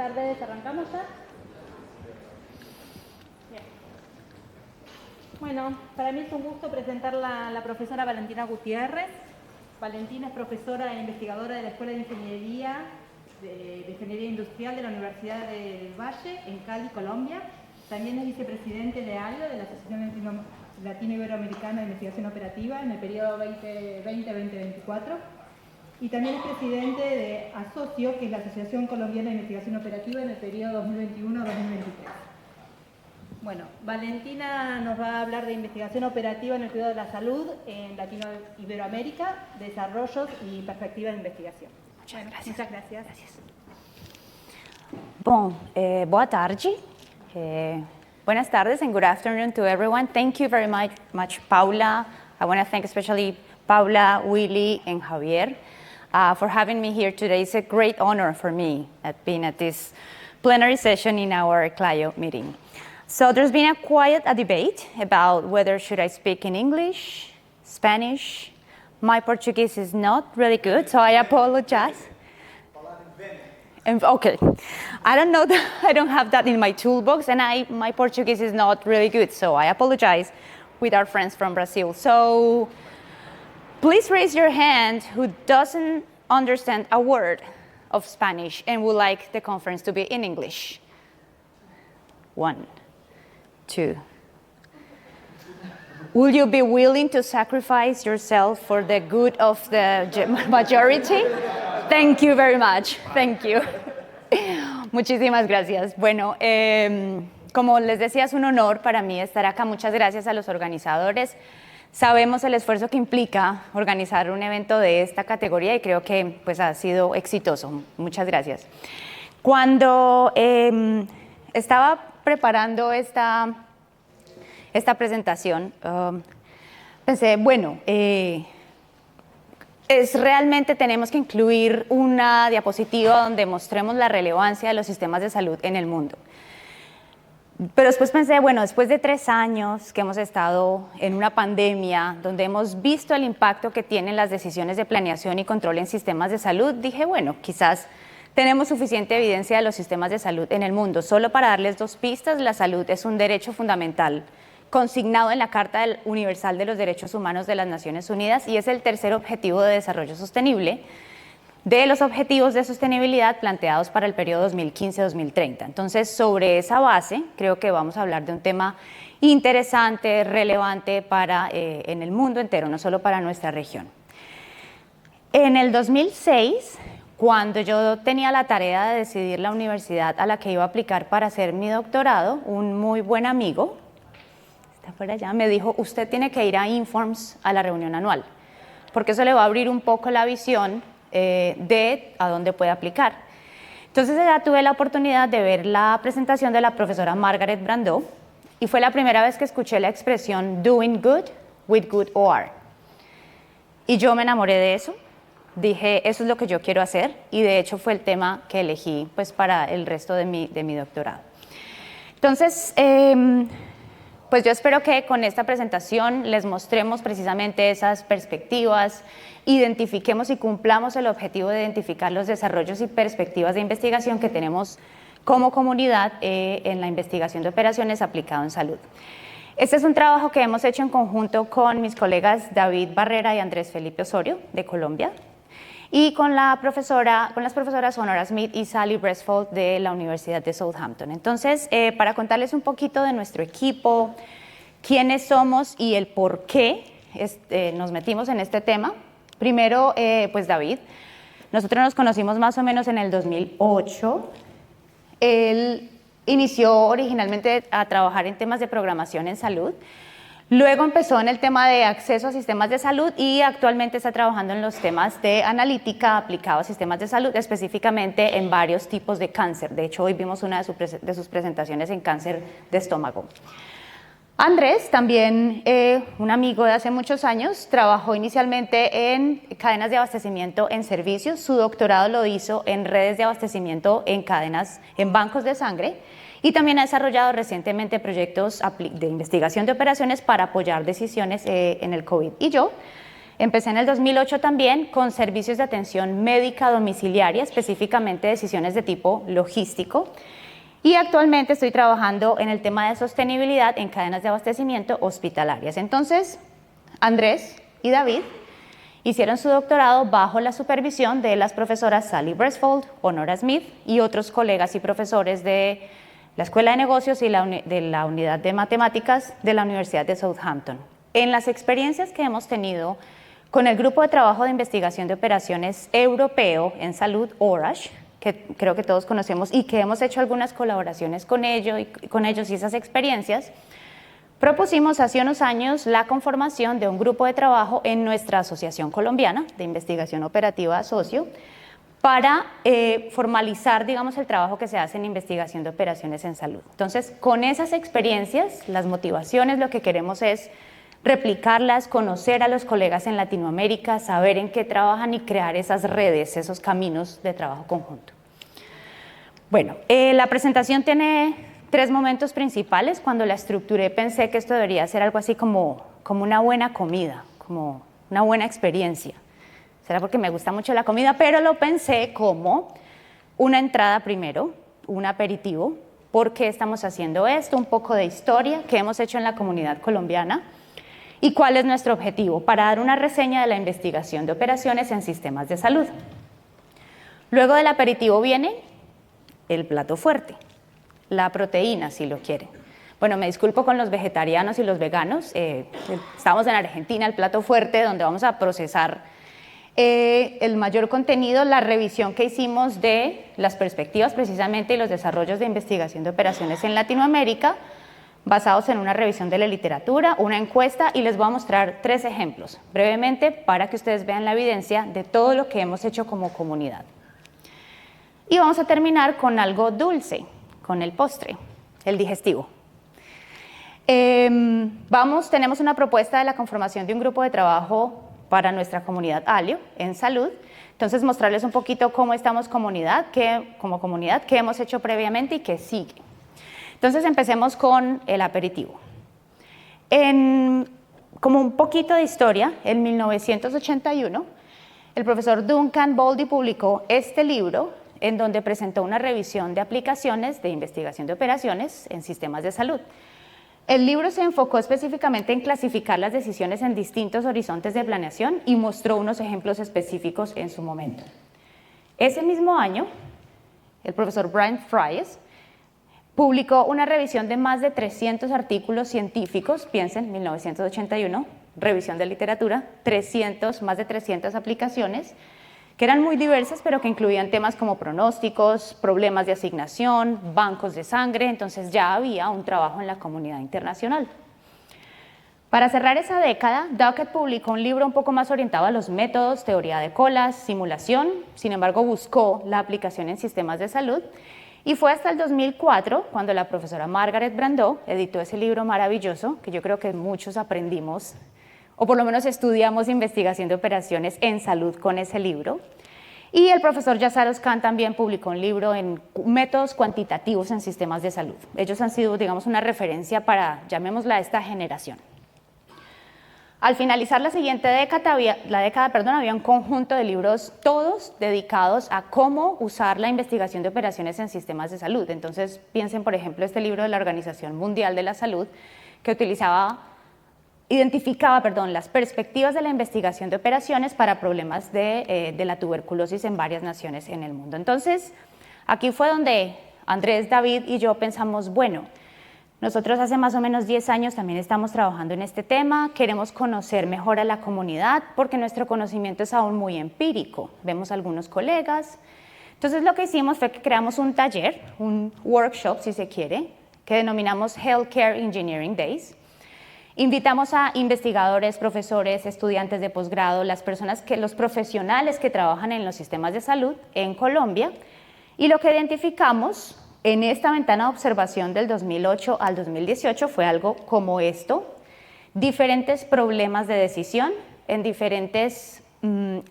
tardes, ¿arrancamos ya? Bien. Bueno, para mí es un gusto presentar a la profesora Valentina Gutiérrez. Valentina es profesora e investigadora de la Escuela de Ingeniería Industrial de la Universidad del Valle, en Cali, Colombia. También es vicepresidente de ALO, de la Asociación Latino-Iberoamericana de Investigación Operativa, en el periodo 2020-2024. Y también es presidente de ASOCIO, que es la Asociación Colombiana de Investigación Operativa, en el periodo 2021-2023. Bueno, Valentina nos va a hablar de investigación operativa en el cuidado de la salud en Latino-Iberoamérica, desarrollos y perspectivas de investigación. Muchas gracias. Bom, boa tarde. Buenas tardes and good afternoon to everyone. Thank you very much, Paula. I want to thank especially Paula, Willy, and Javier for having me here today. It's a great honor for me being at this plenary session in our CLIO meeting. So there's been a debate about whether should I speak in English, Spanish. My Portuguese is not really good, so I apologize. Okay, I don't know that I don't have that in my toolbox, and my Portuguese is not really good, so I apologize with our friends from Brazil. So please raise your hand who doesn't understand a word of Spanish and would like the conference to be in English. 1, 2. Will you be willing to sacrifice yourself for the good of the majority? Thank you very much. Thank you. Muchísimas gracias. Bueno, como les decía, es un honor para mí estar acá. Muchas gracias a los organizadores. Sabemos el esfuerzo que implica organizar un evento de esta categoría y creo que pues, ha sido exitoso. Muchas gracias. Cuando estaba preparando esta presentación, pensé, bueno, realmente tenemos que incluir una diapositiva donde mostremos la relevancia de los sistemas de salud en el mundo. Pero después pensé, bueno, después de 3 años que hemos estado en una pandemia, donde hemos visto el impacto que tienen las decisiones de planeación y control en sistemas de salud, dije, bueno, quizás tenemos suficiente evidencia de los sistemas de salud en el mundo. Solo para darles 2 pistas, la salud es un derecho fundamental consignado en la Carta Universal de los Derechos Humanos de las Naciones Unidas y es el tercer objetivo de desarrollo sostenible de los objetivos de sostenibilidad planteados para el periodo 2015-2030. Entonces, sobre esa base, creo que vamos a hablar de un tema interesante, relevante en el mundo entero, no solo para nuestra región. En el 2006, cuando yo tenía la tarea de decidir la universidad a la que iba a aplicar para hacer mi doctorado, un muy buen amigo, por allá, me dijo, usted tiene que ir a Informs a la reunión anual, porque eso le va a abrir un poco la visión de a dónde puede aplicar. Entonces ya tuve la oportunidad de ver la presentación de la profesora Margaret Brando y fue la primera vez que escuché la expresión doing good with good OR. Y yo me enamoré de eso, dije, eso es lo que yo quiero hacer y de hecho fue el tema que elegí pues, para el resto de mi doctorado. Entonces, pues yo espero que con esta presentación les mostremos precisamente esas perspectivas, identifiquemos y cumplamos el objetivo de identificar los desarrollos y perspectivas de investigación que tenemos como comunidad en la investigación de operaciones aplicado en salud. Este es un trabajo que hemos hecho en conjunto con mis colegas David Barrera y Andrés Felipe Osorio de Colombia y con las profesoras Honora Smith y Sally Bresfold de la Universidad de Southampton. Entonces, para contarles un poquito de nuestro equipo, quiénes somos y el por qué nos metimos en este tema. Primero, pues David, nosotros nos conocimos más o menos en el 2008. Él inició originalmente a trabajar en temas de programación en salud. Luego empezó en el tema de acceso a sistemas de salud y actualmente está trabajando en los temas de analítica aplicado a sistemas de salud, específicamente en varios tipos de cáncer. De hecho, hoy vimos una de sus presentaciones en cáncer de estómago. Andrés, también un amigo de hace muchos años, trabajó inicialmente en cadenas de abastecimiento en servicios. Su doctorado lo hizo en redes de abastecimiento en bancos de sangre. Y también ha desarrollado recientemente proyectos de investigación de operaciones para apoyar decisiones en el COVID. Y yo Empecé en el 2008 también con servicios de atención médica domiciliaria, específicamente decisiones de tipo logístico. Y actualmente estoy trabajando en el tema de sostenibilidad en cadenas de abastecimiento hospitalarias. Entonces, Andrés y David hicieron su doctorado bajo la supervisión de las profesoras Sally Bresfold, Honora Smith y otros colegas y profesores de la Escuela de Negocios y de la Unidad de Matemáticas de la Universidad de Southampton. En las experiencias que hemos tenido con el Grupo de Trabajo de Investigación de Operaciones Europeo en Salud, ORASH, que creo que todos conocemos y que hemos hecho algunas colaboraciones con ellos y esas experiencias, propusimos hace unos años la conformación de un grupo de trabajo en nuestra Asociación Colombiana de Investigación Operativa Socio para formalizar, digamos, el trabajo que se hace en investigación de operaciones en salud. Entonces, con esas experiencias, las motivaciones, lo que queremos es replicarlas, conocer a los colegas en Latinoamérica, saber en qué trabajan y crear esas redes, esos caminos de trabajo conjunto. Bueno, la presentación tiene 3 momentos principales. Cuando la estructuré pensé que esto debería ser algo así como una buena comida, como una buena experiencia. Será porque me gusta mucho la comida, pero lo pensé como una entrada primero, un aperitivo, por qué estamos haciendo esto, un poco de historia que hemos hecho en la comunidad colombiana y cuál es nuestro objetivo para dar una reseña de la investigación de operaciones en sistemas de salud. Luego del aperitivo viene el plato fuerte, la proteína, si lo quieren. Bueno, me disculpo con los vegetarianos y los veganos. Estamos en Argentina, el plato fuerte, donde vamos a procesar el mayor contenido, la revisión que hicimos de las perspectivas precisamente y los desarrollos de investigación de operaciones en Latinoamérica, basados en una revisión de la literatura, una encuesta, y les voy a mostrar 3 ejemplos brevemente para que ustedes vean la evidencia de todo lo que hemos hecho como comunidad. Y vamos a terminar con algo dulce, con el postre, el digestivo. Tenemos una propuesta de la conformación de un grupo de trabajo para nuestra comunidad ALIO en salud. Entonces, mostrarles un poquito cómo estamos como comunidad, qué hemos hecho previamente y qué sigue. Entonces, empecemos con el aperitivo. Como un poquito de historia, en 1981, el profesor Duncan Bowlby publicó este libro en donde presentó una revisión de aplicaciones de investigación de operaciones en sistemas de salud. El libro se enfocó específicamente en clasificar las decisiones en distintos horizontes de planeación y mostró unos ejemplos específicos en su momento. Ese mismo año, el profesor Brian Fries publicó una revisión de más de 300 artículos científicos, piensen, 1981, revisión de literatura, más de 300 aplicaciones, que eran muy diversas, pero que incluían temas como pronósticos, problemas de asignación, bancos de sangre. Entonces ya había un trabajo en la comunidad internacional. Para cerrar esa década, Duckett publicó un libro un poco más orientado a los métodos, teoría de colas, simulación. Sin embargo, buscó la aplicación en sistemas de salud. Y fue hasta el 2004 cuando la profesora Margaret Brandau editó ese libro maravilloso, que yo creo que muchos aprendimos, o por lo menos estudiamos investigación de operaciones en salud con ese libro. Y el profesor Yasaros Khan también publicó un libro en métodos cuantitativos en sistemas de salud. Ellos han sido, digamos, una referencia para, llamémosla, esta generación. Al finalizar la siguiente década, había un conjunto de libros todos dedicados a cómo usar la investigación de operaciones en sistemas de salud. Entonces, piensen, por ejemplo, este libro de la Organización Mundial de la Salud, que identificaba las perspectivas de la investigación de operaciones para problemas de la tuberculosis en varias naciones en el mundo. Entonces, aquí fue donde Andrés, David y yo pensamos, bueno, nosotros hace más o menos 10 años también estamos trabajando en este tema, queremos conocer mejor a la comunidad porque nuestro conocimiento es aún muy empírico, vemos algunos colegas. Entonces, lo que hicimos fue que creamos un taller, un workshop, si se quiere, que denominamos Healthcare Engineering Days. Invitamos a investigadores, profesores, estudiantes de posgrado, los profesionales que trabajan en los sistemas de salud en Colombia, y lo que identificamos en esta ventana de observación del 2008 al 2018 fue algo como esto: diferentes problemas de decisión en diferentes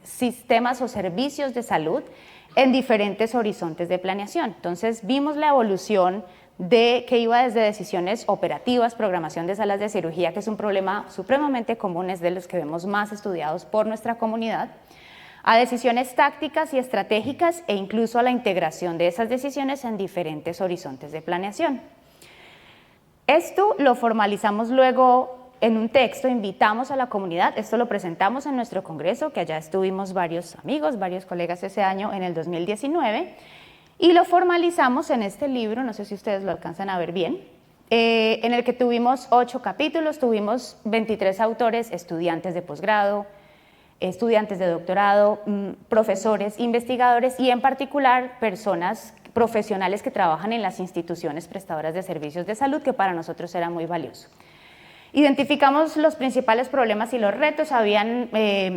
sistemas o servicios de salud en diferentes horizontes de planeación. Entonces vimos la evolución de que iba desde decisiones operativas, programación de salas de cirugía, que es un problema supremamente común, es de los que vemos más estudiados por nuestra comunidad, a decisiones tácticas y estratégicas e incluso a la integración de esas decisiones en diferentes horizontes de planeación. Esto lo formalizamos luego en un texto, invitamos a la comunidad, esto lo presentamos en nuestro congreso, que allá estuvimos varios amigos, varios colegas ese año en el 2019, y lo formalizamos en este libro, no sé si ustedes lo alcanzan a ver bien, en el que tuvimos 8 capítulos, tuvimos 23 autores, estudiantes de posgrado, estudiantes de doctorado, profesores, investigadores y en particular personas profesionales que trabajan en las instituciones prestadoras de servicios de salud, que para nosotros era muy valioso. Identificamos los principales problemas y los retos, habían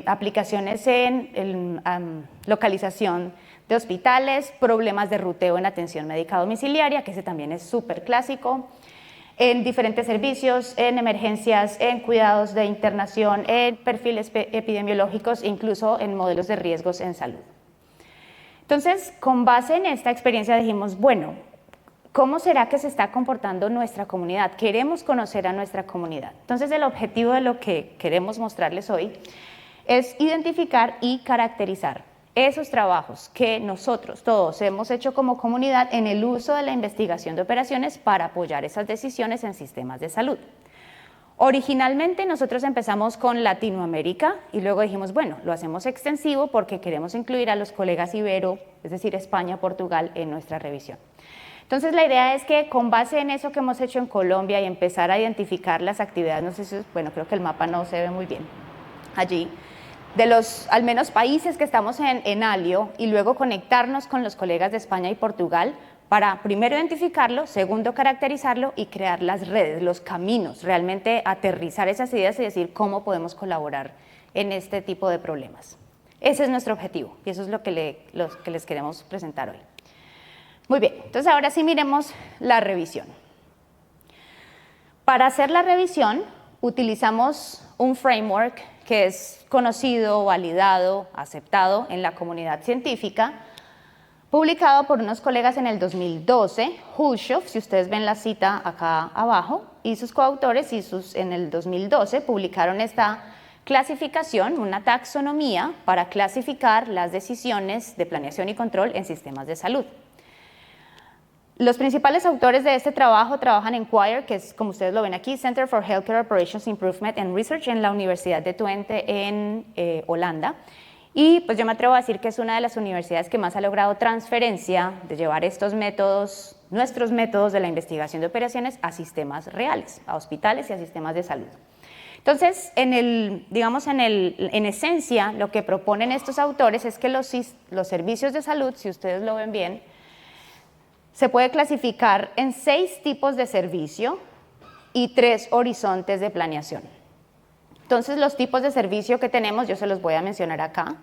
aplicaciones en localización de hospitales, problemas de ruteo en atención médica domiciliaria, que ese también es súper clásico, en diferentes servicios, en emergencias, en cuidados de internación, en perfiles epidemiológicos, incluso en modelos de riesgos en salud. Entonces, con base en esta experiencia dijimos, bueno, ¿cómo será que se está comportando nuestra comunidad? Queremos conocer a nuestra comunidad. Entonces, el objetivo de lo que queremos mostrarles hoy es identificar y caracterizar esos trabajos que nosotros todos hemos hecho como comunidad en el uso de la investigación de operaciones para apoyar esas decisiones en sistemas de salud. Originalmente nosotros empezamos con Latinoamérica y luego dijimos, bueno, lo hacemos extensivo porque queremos incluir a los colegas ibero, es decir, España, Portugal, en nuestra revisión. Entonces la idea es que con base en eso que hemos hecho en Colombia y empezar a identificar las actividades, no sé si, bueno, creo que el mapa no se ve muy bien allí, de los al menos países que estamos en ALIO y luego conectarnos con los colegas de España y Portugal para primero identificarlo, segundo caracterizarlo y crear las redes, los caminos, realmente aterrizar esas ideas y decir cómo podemos colaborar en este tipo de problemas. Ese es nuestro objetivo y eso es lo que les queremos presentar hoy. Muy bien, entonces ahora sí miremos la revisión. Para hacer la revisión utilizamos un framework que es conocido, validado, aceptado en la comunidad científica, publicado por unos colegas en el 2012, Hushoff, si ustedes ven la cita acá abajo, y sus coautores en el 2012 publicaron esta clasificación, una taxonomía para clasificar las decisiones de planeación y control en sistemas de salud. Los principales autores de este trabajo trabajan en CHOIR, que es, como ustedes lo ven aquí, Center for Healthcare Operations Improvement and Research en la Universidad de Twente en Holanda. Y pues yo me atrevo a decir que es una de las universidades que más ha logrado transferencia de llevar estos métodos, nuestros métodos de la investigación de operaciones a sistemas reales, a hospitales y a sistemas de salud. Entonces, en esencia, lo que proponen estos autores es que los servicios de salud, si ustedes lo ven bien, se puede clasificar en 6 tipos de servicio y 3 horizontes de planeación. Entonces, los tipos de servicio que tenemos, yo se los voy a mencionar acá.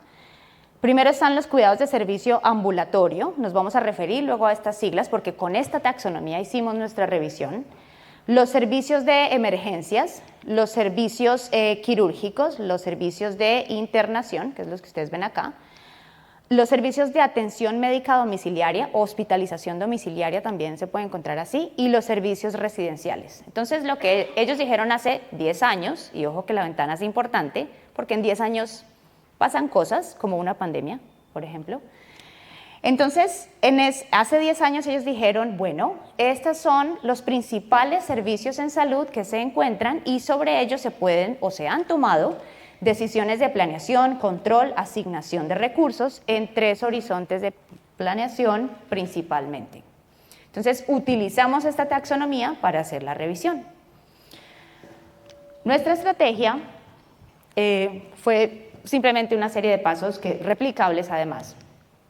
Primero están los cuidados de servicio ambulatorio, nos vamos a referir luego a estas siglas porque con esta taxonomía hicimos nuestra revisión. Los servicios de emergencias, los servicios quirúrgicos, los servicios de internación, que es los que ustedes ven acá, los servicios de atención médica domiciliaria, hospitalización domiciliaria también se puede encontrar así, y los servicios residenciales. Entonces, lo que ellos dijeron hace 10 años, y ojo que la ventana es importante, porque en 10 años pasan cosas, como una pandemia, por ejemplo. Entonces, hace 10 años ellos dijeron, bueno, estos son los principales servicios en salud que se encuentran y sobre ellos se pueden o se han tomado decisiones de planeación, control, asignación de recursos en 3 horizontes de planeación principalmente. Entonces, utilizamos esta taxonomía para hacer la revisión. Nuestra estrategia fue simplemente una serie de pasos replicables además.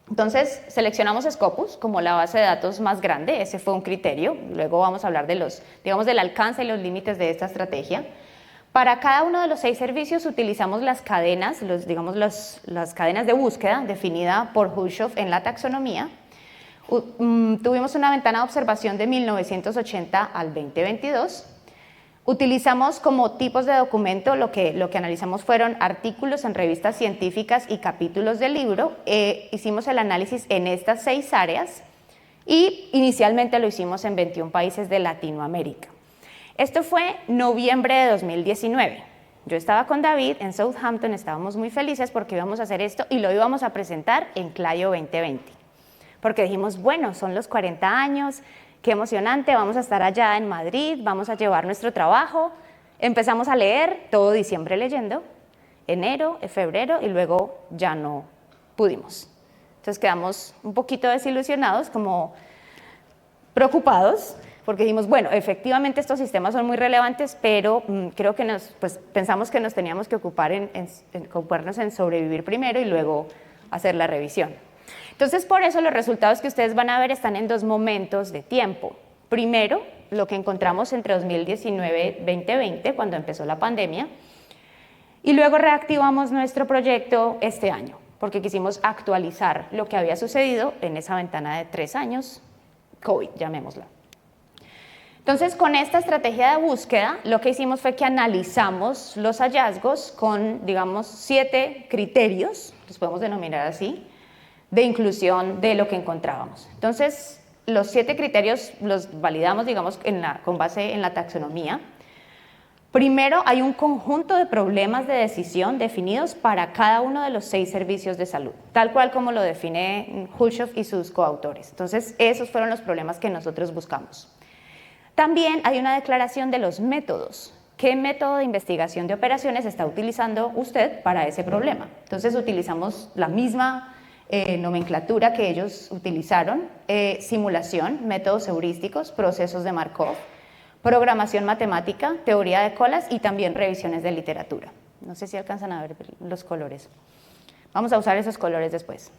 Entonces, seleccionamos Scopus como la base de datos más grande, ese fue un criterio, luego vamos a hablar del alcance y los límites de esta estrategia. Para cada uno de los 6 servicios utilizamos las cadenas, las cadenas de búsqueda definida por Hushoff en la taxonomía. Tuvimos una ventana de observación de 1980 al 2022. Utilizamos como tipos de documento, lo que analizamos fueron artículos en revistas científicas y capítulos del libro. Hicimos el análisis en estas 6 áreas y inicialmente lo hicimos en 21 países de Latinoamérica. Esto fue noviembre de 2019. Yo estaba con David en Southampton, estábamos muy felices porque íbamos a hacer esto y lo íbamos a presentar en Clio 2020. Porque dijimos, bueno, son los 40 años, qué emocionante, vamos a estar allá en Madrid, vamos a llevar nuestro trabajo. Empezamos a leer, todo diciembre leyendo, enero, febrero y luego ya no pudimos. Entonces quedamos un poquito desilusionados, como preocupados, porque dijimos, bueno, efectivamente estos sistemas son muy relevantes, pero creo que pensamos que nos teníamos que ocuparnos en sobrevivir primero y luego hacer la revisión. Entonces, por eso los resultados que ustedes van a ver están en 2 momentos de tiempo. Primero, lo que encontramos entre 2019 y 2020, cuando empezó la pandemia, y luego reactivamos nuestro proyecto este año, porque quisimos actualizar lo que había sucedido en esa ventana de 3 años, COVID, llamémosla. Entonces, con esta estrategia de búsqueda, lo que hicimos fue que analizamos los hallazgos con, digamos, 7 criterios, los podemos denominar así, de inclusión de lo que encontrábamos. Entonces, los 7 criterios los validamos, digamos, con base en la taxonomía. Primero, hay un conjunto de problemas de decisión definidos para cada uno de los 6 servicios de salud, tal cual como lo define Hulshoff y sus coautores. Entonces, esos fueron los problemas que nosotros buscamos. También hay una declaración de los métodos. ¿Qué método de investigación de operaciones está utilizando usted para ese problema? Entonces, utilizamos la misma nomenclatura que ellos utilizaron, simulación, métodos heurísticos, procesos de Markov, programación matemática, teoría de colas y también revisiones de literatura. No sé si alcanzan a ver los colores. Vamos a usar esos colores después.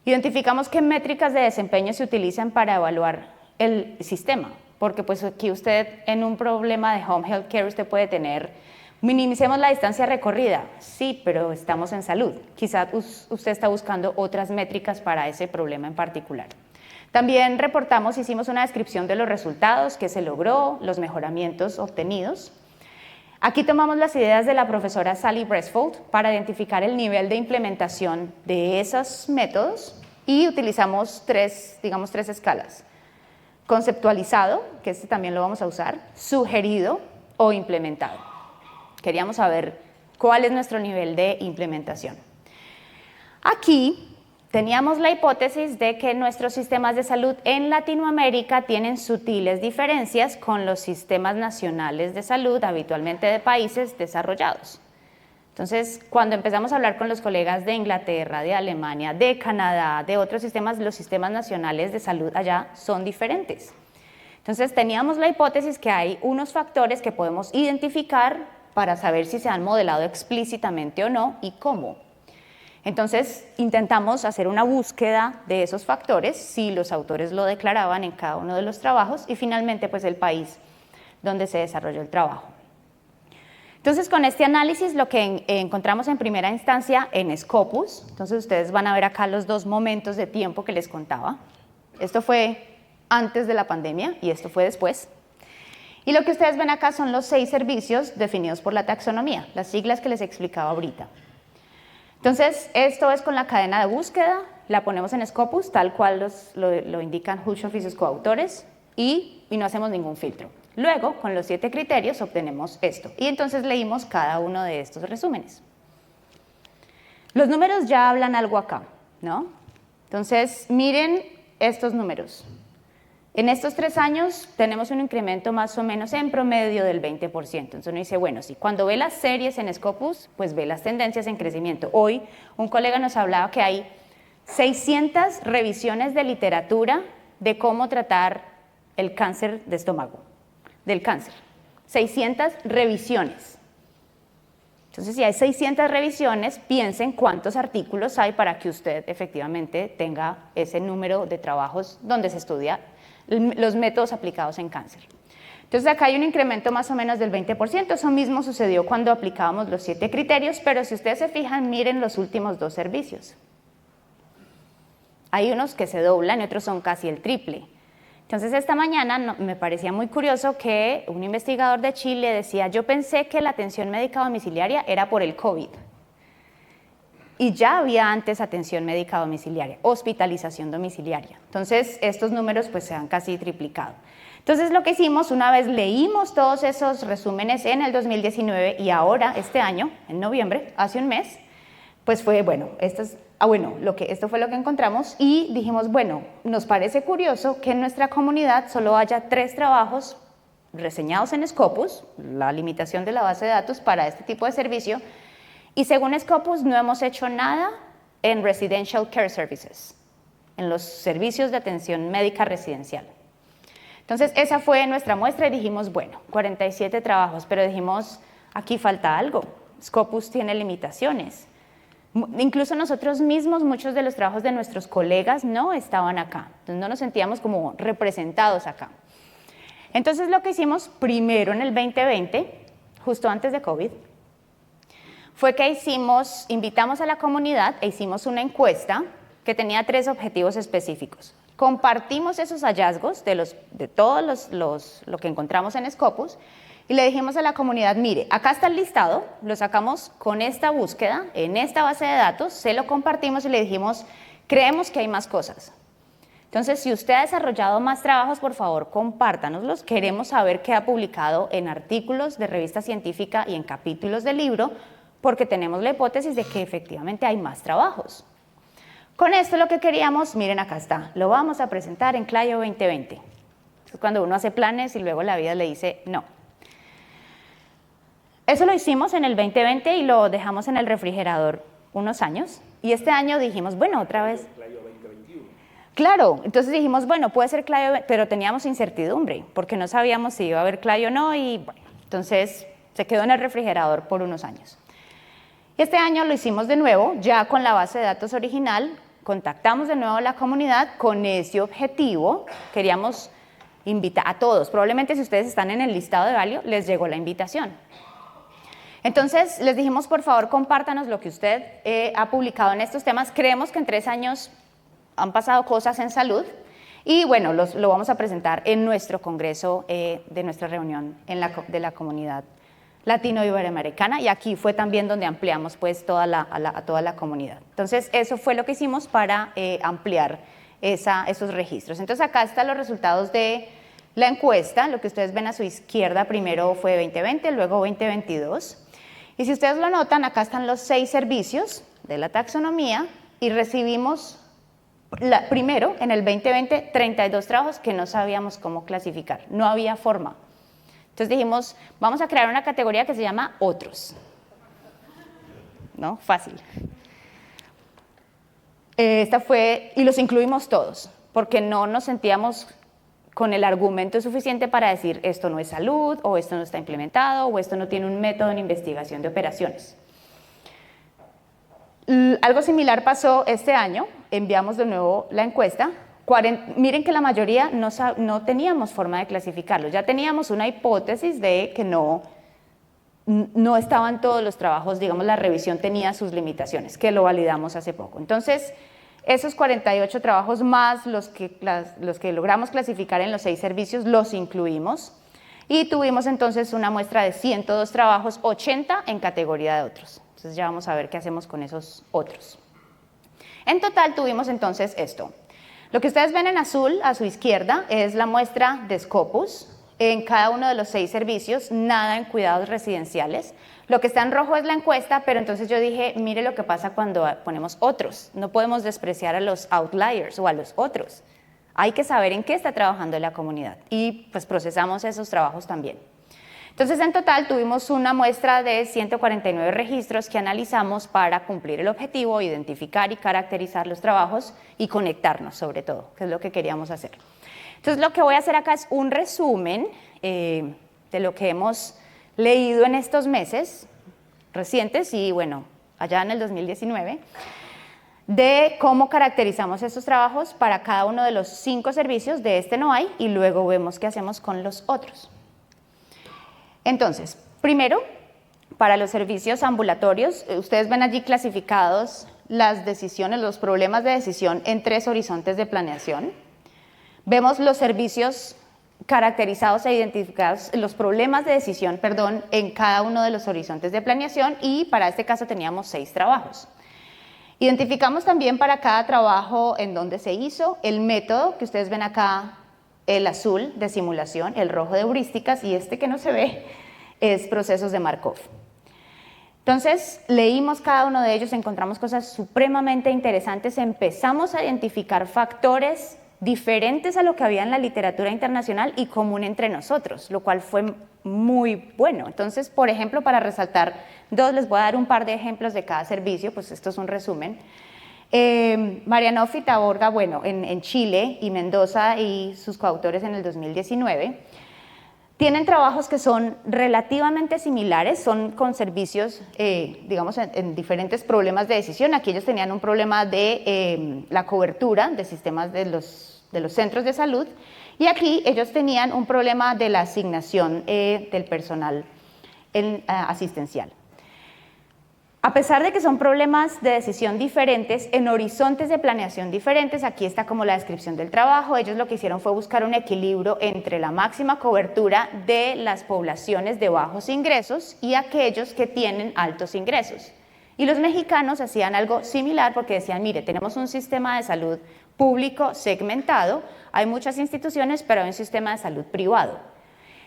Identificamos qué métricas de desempeño se utilizan para evaluar el sistema, porque pues aquí usted en un problema de home health care usted puede tener, minimicemos la distancia recorrida, sí, pero estamos en salud. Quizás usted está buscando otras métricas para ese problema en particular. También hicimos una descripción de los resultados que se logró, los mejoramientos obtenidos. Aquí tomamos las ideas de la profesora Sally Bresfold para identificar el nivel de implementación de esos métodos y utilizamos 3 escalas. Conceptualizado, que este también lo vamos a usar, sugerido o implementado. Queríamos saber cuál es nuestro nivel de implementación. Aquí teníamos la hipótesis de que nuestros sistemas de salud en Latinoamérica tienen sutiles diferencias con los sistemas nacionales de salud, habitualmente de países desarrollados. Entonces, cuando empezamos a hablar con los colegas de Inglaterra, de Alemania, de Canadá, de otros sistemas, los sistemas nacionales de salud allá son diferentes. Entonces, teníamos la hipótesis que hay unos factores que podemos identificar para saber si se han modelado explícitamente o no y cómo. Entonces, intentamos hacer una búsqueda de esos factores, si los autores lo declaraban en cada uno de los trabajos, y finalmente, pues, el país donde se desarrolló el trabajo. Entonces, con este análisis, lo que encontramos en primera instancia en Scopus, entonces ustedes van a ver acá los 2 momentos de tiempo que les contaba. Esto fue antes de la pandemia y esto fue después. Y lo que ustedes ven acá son los 6 servicios definidos por la taxonomía, las siglas que les explicaba ahorita. Entonces, esto es con la cadena de búsqueda, la ponemos en Scopus, tal cual lo indican Hulshoff y sus coautores, y no hacemos ningún filtro. Luego, con los 7 criterios, obtenemos esto. Y entonces leímos cada uno de estos resúmenes. Los números ya hablan algo acá, ¿no? Entonces, miren estos números. En estos 3 años tenemos un incremento más o menos en promedio del 20%. Entonces uno dice, bueno, sí, cuando ve las series en Scopus, pues ve las tendencias en crecimiento. Hoy un colega nos hablaba que hay 600 revisiones de literatura de cómo tratar el cáncer de estómago, del cáncer. 600 revisiones. Entonces, si hay 600 revisiones, piensen cuántos artículos hay para que usted efectivamente tenga ese número de trabajos donde se estudia los métodos aplicados en cáncer. Entonces, acá hay un incremento más o menos del 20%. Eso mismo sucedió cuando aplicábamos los 7 criterios, pero si ustedes se fijan, miren los últimos 2 servicios. Hay unos que se doblan y otros son casi el triple. Entonces esta mañana me parecía muy curioso que un investigador de Chile decía, yo pensé que la atención médica domiciliaria era por el COVID. Y ya había antes atención médica domiciliaria, hospitalización domiciliaria. Entonces estos números pues se han casi triplicado. Entonces lo que hicimos, una vez leímos todos esos resúmenes en el 2019 y ahora, este año, en noviembre, hace un mes, pues fue, bueno, esto fue lo que encontramos y dijimos, bueno, nos parece curioso que en nuestra comunidad solo haya 3 trabajos reseñados en Scopus, la limitación de la base de datos para este tipo de servicio, y según Scopus no hemos hecho nada en Residential Care Services, en los servicios de atención médica residencial. Entonces esa fue nuestra muestra y dijimos, bueno, 47 trabajos, pero dijimos, aquí falta algo, Scopus tiene limitaciones. Incluso nosotros mismos, muchos de los trabajos de nuestros colegas no estaban acá, entonces no nos sentíamos como representados acá. Entonces lo que hicimos primero en el 2020, justo antes de COVID, fue que invitamos a la comunidad e hicimos una encuesta que tenía 3 objetivos específicos. Compartimos esos hallazgos de todos lo que encontramos en Scopus y le dijimos a la comunidad, mire, acá está el listado, lo sacamos con esta búsqueda, en esta base de datos, se lo compartimos y le dijimos, creemos que hay más cosas. Entonces, si usted ha desarrollado más trabajos, por favor, compártanoslos. Queremos saber qué ha publicado en artículos de revista científica y en capítulos de libro, porque tenemos la hipótesis de que efectivamente hay más trabajos. Con esto lo que queríamos, miren acá está, lo vamos a presentar en Clio 2020. Es cuando uno hace planes y luego la vida le dice no. Eso lo hicimos en el 2020 y lo dejamos en el refrigerador unos años. Y este año dijimos, bueno, otra vez. Clio 2021. Claro, entonces dijimos, bueno, puede ser Clio, pero teníamos incertidumbre, porque no sabíamos si iba a haber Clio o no, y bueno, entonces se quedó en el refrigerador por unos años. Y este año lo hicimos de nuevo, ya con la base de datos original, contactamos de nuevo a la comunidad con ese objetivo, queríamos invitar a todos, probablemente si ustedes están en el listado de Valio, les llegó la invitación. Entonces les dijimos, por favor, compártanos lo que usted ha publicado en estos temas, creemos que en 3 años han pasado cosas en salud, y bueno, lo vamos a presentar en nuestro congreso de nuestra reunión de la comunidad latino-iberoamericana, y aquí fue también donde ampliamos pues a toda la comunidad. Entonces eso fue lo que hicimos para ampliar esos registros. Entonces acá están los resultados de la encuesta, lo que ustedes ven a su izquierda primero fue 2020, luego 2022, y si ustedes lo notan, acá están los 6 servicios de la taxonomía, y recibimos primero en el 2020 32 trabajos que no sabíamos cómo clasificar, no había forma. Entonces dijimos, vamos a crear una categoría que se llama otros. ¿No? Fácil. Y los incluimos todos, porque no nos sentíamos con el argumento suficiente para decir esto no es salud, o esto no está implementado, o esto no tiene un método en investigación de operaciones. Algo similar pasó este año, enviamos de nuevo la encuesta. Miren que la mayoría no teníamos forma de clasificarlos, ya teníamos una hipótesis de que no estaban todos los trabajos, digamos la revisión tenía sus limitaciones, que lo validamos hace poco. Entonces, esos 48 trabajos más los que logramos clasificar en los 6 servicios, los incluimos y tuvimos entonces una muestra de 102 trabajos, 80 en categoría de otros. Entonces ya vamos a ver qué hacemos con esos otros. En total tuvimos entonces esto. Lo que ustedes ven en azul a su izquierda es la muestra de Scopus en cada uno de los 6 servicios, nada en cuidados residenciales. Lo que está en rojo es la encuesta, pero entonces yo dije, mire lo que pasa cuando ponemos otros. No podemos despreciar a los outliers o a los otros. Hay que saber en qué está trabajando la comunidad y pues procesamos esos trabajos también. Entonces en total tuvimos una muestra de 149 registros que analizamos para cumplir el objetivo, identificar y caracterizar los trabajos y conectarnos sobre todo, que es lo que queríamos hacer. Entonces lo que voy a hacer acá es un resumen de lo que hemos leído en estos meses recientes y bueno, allá en el 2019, de cómo caracterizamos estos trabajos para cada uno de los 5 servicios, de este no hay, y luego vemos qué hacemos con los otros. Entonces, primero, para los servicios ambulatorios, ustedes ven allí clasificados las decisiones, los problemas de decisión en 3 horizontes de planeación. Vemos los servicios caracterizados e identificados, los problemas de decisión, perdón, en cada uno de los horizontes de planeación, y para este caso teníamos 6 trabajos. Identificamos también para cada trabajo en dónde se hizo, el método que ustedes ven acá, el azul de simulación, el rojo de heurísticas, y este que no se ve es procesos de Markov. Entonces, leímos cada uno de ellos, encontramos cosas supremamente interesantes, empezamos a identificar factores diferentes a lo que había en la literatura internacional y común entre nosotros, lo cual fue muy bueno. Entonces, por ejemplo, para resaltar 2, les voy a dar un par de ejemplos de cada servicio, pues esto es un resumen. Marianoff y Taborga, bueno, en Chile, y Mendoza y sus coautores en el 2019, tienen trabajos que son relativamente similares, son con servicios, digamos, en diferentes problemas de decisión. Aquí ellos tenían un problema de la cobertura de sistemas de los centros de salud, y aquí ellos tenían un problema de la asignación del personal asistencial. A pesar de que son problemas de decisión diferentes, en horizontes de planeación diferentes, aquí está como la descripción del trabajo, ellos lo que hicieron fue buscar un equilibrio entre la máxima cobertura de las poblaciones de bajos ingresos y aquellos que tienen altos ingresos. Y los mexicanos hacían algo similar porque decían, mire, tenemos un sistema de salud público segmentado, hay muchas instituciones, pero hay un sistema de salud privado.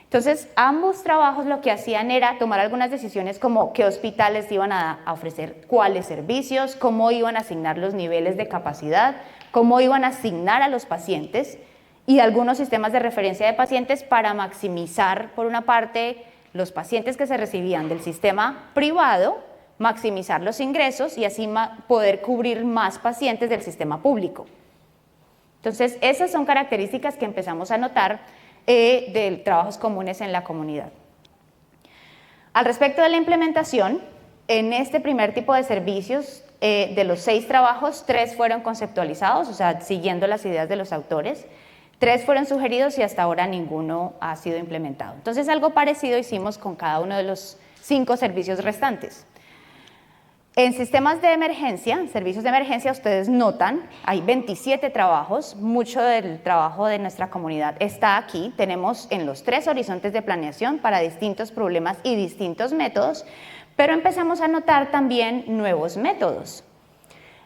Entonces, ambos trabajos lo que hacían era tomar algunas decisiones como qué hospitales iban a ofrecer cuáles servicios, cómo iban a asignar los niveles de capacidad, cómo iban a asignar a los pacientes y algunos sistemas de referencia de pacientes para maximizar, por una parte, los pacientes que se recibían del sistema privado, maximizar los ingresos y así poder cubrir más pacientes del sistema público. Entonces, esas son características que empezamos a notar de trabajos comunes en la comunidad. Al respecto de la implementación, en este primer tipo de servicios, de los 6 trabajos, 3 fueron conceptualizados, o sea, siguiendo las ideas de los autores, 3 fueron sugeridos y hasta ahora ninguno ha sido implementado. Entonces, algo parecido hicimos con cada uno de los 5 servicios restantes. En sistemas de emergencia, servicios de emergencia, ustedes notan, hay 27 trabajos, mucho del trabajo de nuestra comunidad está aquí, tenemos en los 3 horizontes de planeación para distintos problemas y distintos métodos, pero empezamos a notar también nuevos métodos.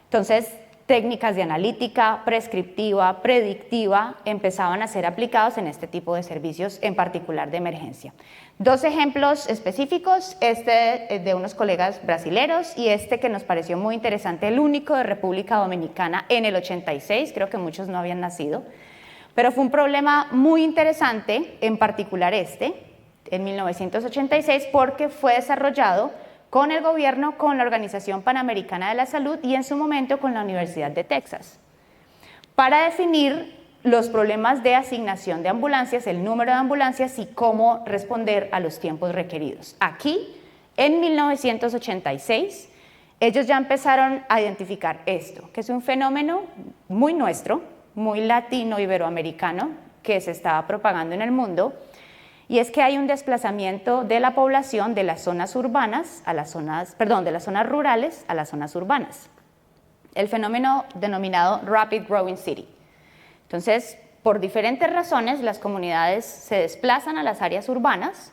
Entonces, técnicas de analítica, prescriptiva, predictiva, empezaban a ser aplicados en este tipo de servicios, en particular de emergencia. 2 ejemplos específicos, este de unos colegas brasileros y este que nos pareció muy interesante, el único de República Dominicana en el 86, creo que muchos no habían nacido, pero fue un problema muy interesante, en particular en 1986, porque fue desarrollado con el gobierno, con la Organización Panamericana de la Salud y en su momento con la Universidad de Texas, para definir los problemas de asignación de ambulancias, el número de ambulancias y cómo responder a los tiempos requeridos. Aquí, en 1986, ellos ya empezaron a identificar esto, que es un fenómeno muy nuestro, muy latino, iberoamericano, que se estaba propagando en el mundo, y es que hay un desplazamiento de la población de las zonas urbanas a las zonas, de las zonas rurales a las zonas urbanas. El fenómeno denominado Rapid Growing City. Entonces, por diferentes razones, las comunidades se desplazan a las áreas urbanas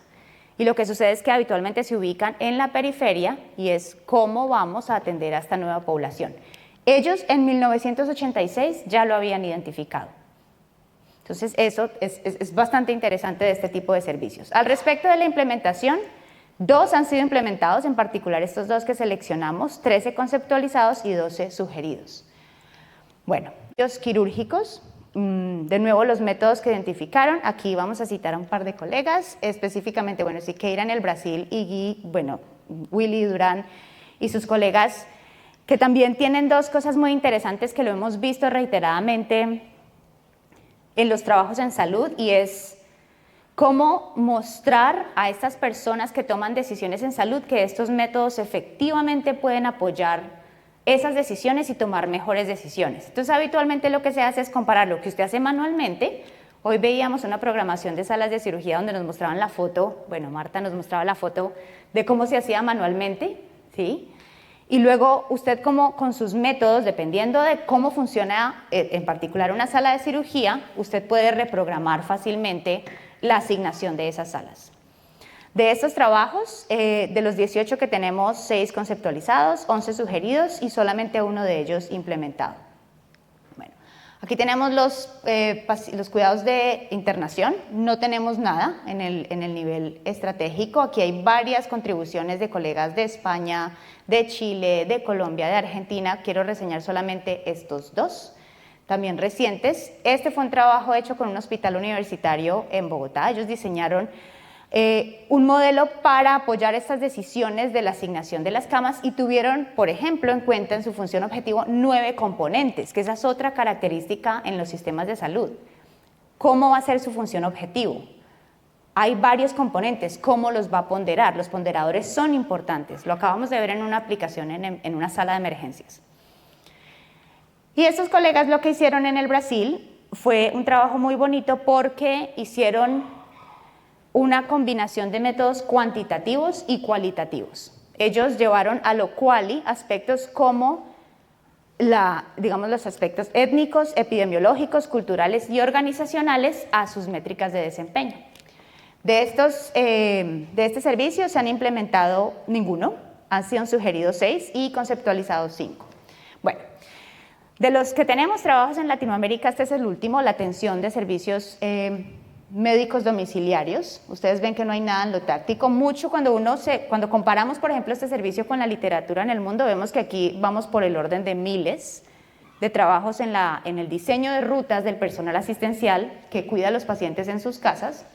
y lo que sucede es que habitualmente se ubican en la periferia y es cómo vamos a atender a esta nueva población. Ellos en 1986 ya lo habían identificado. Entonces, eso es bastante interesante de este tipo de servicios. Al respecto de la implementación, 2 han sido implementados, en particular estos 2 que seleccionamos, 13 conceptualizados y 12 sugeridos. Bueno, los quirúrgicos. De nuevo, los métodos que identificaron, aquí vamos a citar a un par de colegas, específicamente, Siqueira en el Brasil y Willy Durán y sus colegas, que también tienen 2 cosas muy interesantes que lo hemos visto reiteradamente en los trabajos en salud, y es cómo mostrar a estas personas que toman decisiones en salud que estos métodos efectivamente pueden apoyar esas decisiones y tomar mejores decisiones. Entonces, habitualmente lo que se hace es comparar lo que usted hace manualmente. Hoy veíamos una programación de salas de cirugía donde nos mostraban la foto, Marta nos mostraba la foto de cómo se hacía manualmente, ¿sí? Y luego usted con sus métodos, dependiendo de cómo funciona en particular una sala de cirugía, usted puede reprogramar fácilmente la asignación de esas salas. De estos trabajos, de los 18 que tenemos, 6 conceptualizados, 11 sugeridos y solamente uno de ellos implementado. Bueno, aquí tenemos los cuidados de internación. No tenemos nada en el nivel estratégico. Aquí hay varias contribuciones de colegas de España, de Chile, de Colombia, de Argentina. Quiero reseñar solamente estos 2, también recientes. Este fue un trabajo hecho con un hospital universitario en Bogotá. Ellos diseñaron un modelo para apoyar estas decisiones de la asignación de las camas y tuvieron, por ejemplo, en cuenta en su función objetivo 9 componentes, que esa es otra característica en los sistemas de salud. ¿Cómo va a ser su función objetivo? Hay varios componentes, ¿cómo los va a ponderar? Los ponderadores son importantes, lo acabamos de ver en una aplicación en una sala de emergencias. Y estos colegas lo que hicieron en el Brasil fue un trabajo muy bonito porque hicieron una combinación de métodos cuantitativos y cualitativos. Ellos llevaron a lo quali aspectos como los aspectos étnicos, epidemiológicos, culturales y organizacionales a sus métricas de desempeño. De este servicio se han implementado ninguno, han sido sugeridos 6 y conceptualizados 5. Bueno, de los que tenemos trabajos en Latinoamérica, este es el último, la atención de servicios médicos domiciliarios. Ustedes ven que no hay nada en lo táctico. Mucho cuando comparamos, por ejemplo, este servicio con la literatura en el mundo, vemos que aquí vamos por el orden de miles de trabajos en el diseño de rutas del personal asistencial que cuida a los pacientes en sus casas.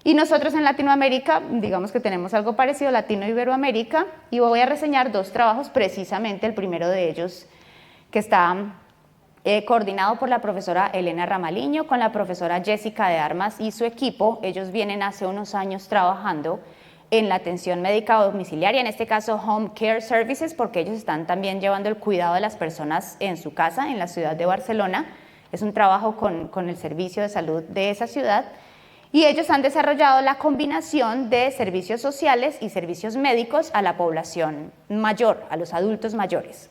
Y nosotros en Latinoamérica, digamos que tenemos algo parecido, Latino-Iberoamérica, y voy a reseñar 2 trabajos, precisamente el primero de ellos, que está coordinado por la profesora Elena Ramaliño con la profesora Jessica de Armas y su equipo. Ellos vienen hace unos años trabajando en la atención médica domiciliaria, en este caso Home Care Services, porque ellos están también llevando el cuidado de las personas en su casa, en la ciudad de Barcelona. Es un trabajo con el servicio de salud de esa ciudad. Y ellos han desarrollado la combinación de servicios sociales y servicios médicos a la población mayor, a los adultos mayores.